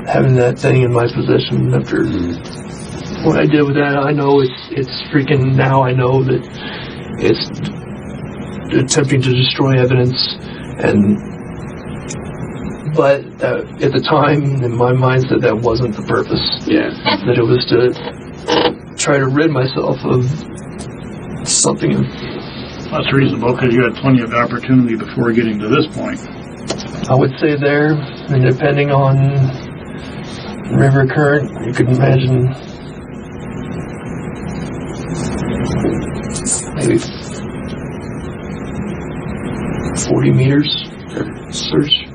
Having that thing in my possession after what I did with that, I know it's freaking, now I know that it's attempting to destroy evidence, but at the time, in my mindset, that wasn't the purpose. Yeah. That it was to try to rid myself of something. That's reasonable, because you had plenty of opportunity before getting to this point. I would say there, and depending on river current, you could imagine maybe 40 meters search.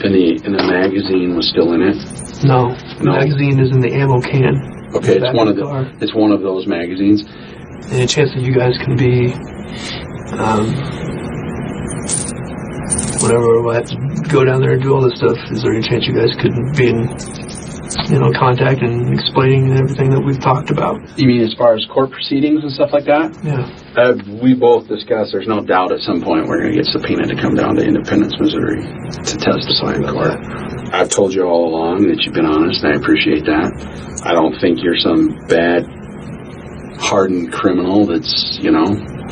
And the magazine was still in it? No. The magazine is in the ammo can. Okay, it's one of those magazines. Any chance that you guys can be, whenever I have to go down there and do all this stuff, is there any chance you guys could be in, contact and explaining everything that we've talked about? You mean as far as court proceedings and stuff like that? Yeah. We both discussed, there's no doubt at some point we're going to get subpoenaed to come down to Independence, Missouri to testify in court. I've told you all along that you've been honest, and I appreciate that. I don't think you're some bad, hardened criminal that's,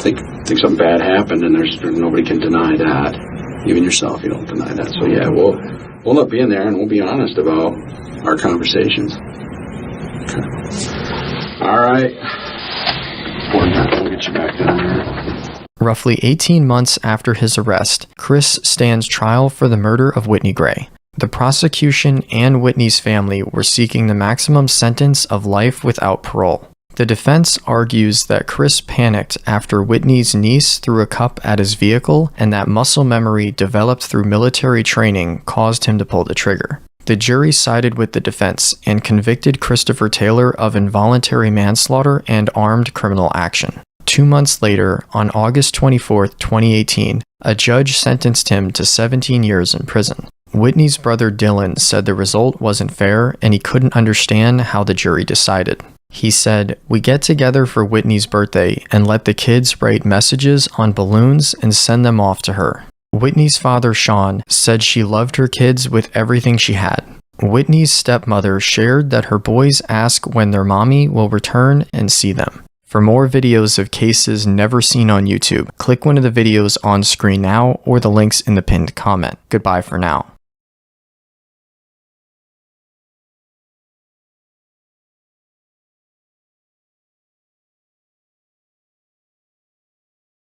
think something bad happened, and there's nobody can deny that. Even yourself, you don't deny that. So yeah, we'll end up being there, and we'll be honest about our conversations. Okay. All right. We'll get you back down here. Roughly 18 months after his arrest, Chris stands trial for the murder of Whitney Gray. The prosecution and Whitney's family were seeking the maximum sentence of life without parole. The defense argues that Chris panicked after Whitney's niece threw a cup at his vehicle and that muscle memory developed through military training caused him to pull the trigger. The jury sided with the defense and convicted Christopher Taylor of involuntary manslaughter and armed criminal action. 2 months later, on August 24, 2018, a judge sentenced him to 17 years in prison. Whitney's brother Dylan said the result wasn't fair and he couldn't understand how the jury decided. He said, "We get together for Whitney's birthday and let the kids write messages on balloons and send them off to her. Whitney's father, Sean, said she loved her kids with everything she had. Whitney's stepmother shared that her boys ask when their mommy will return and see them." For more videos of cases never seen on YouTube, click one of the videos on screen now or the links in the pinned comment. Goodbye for now.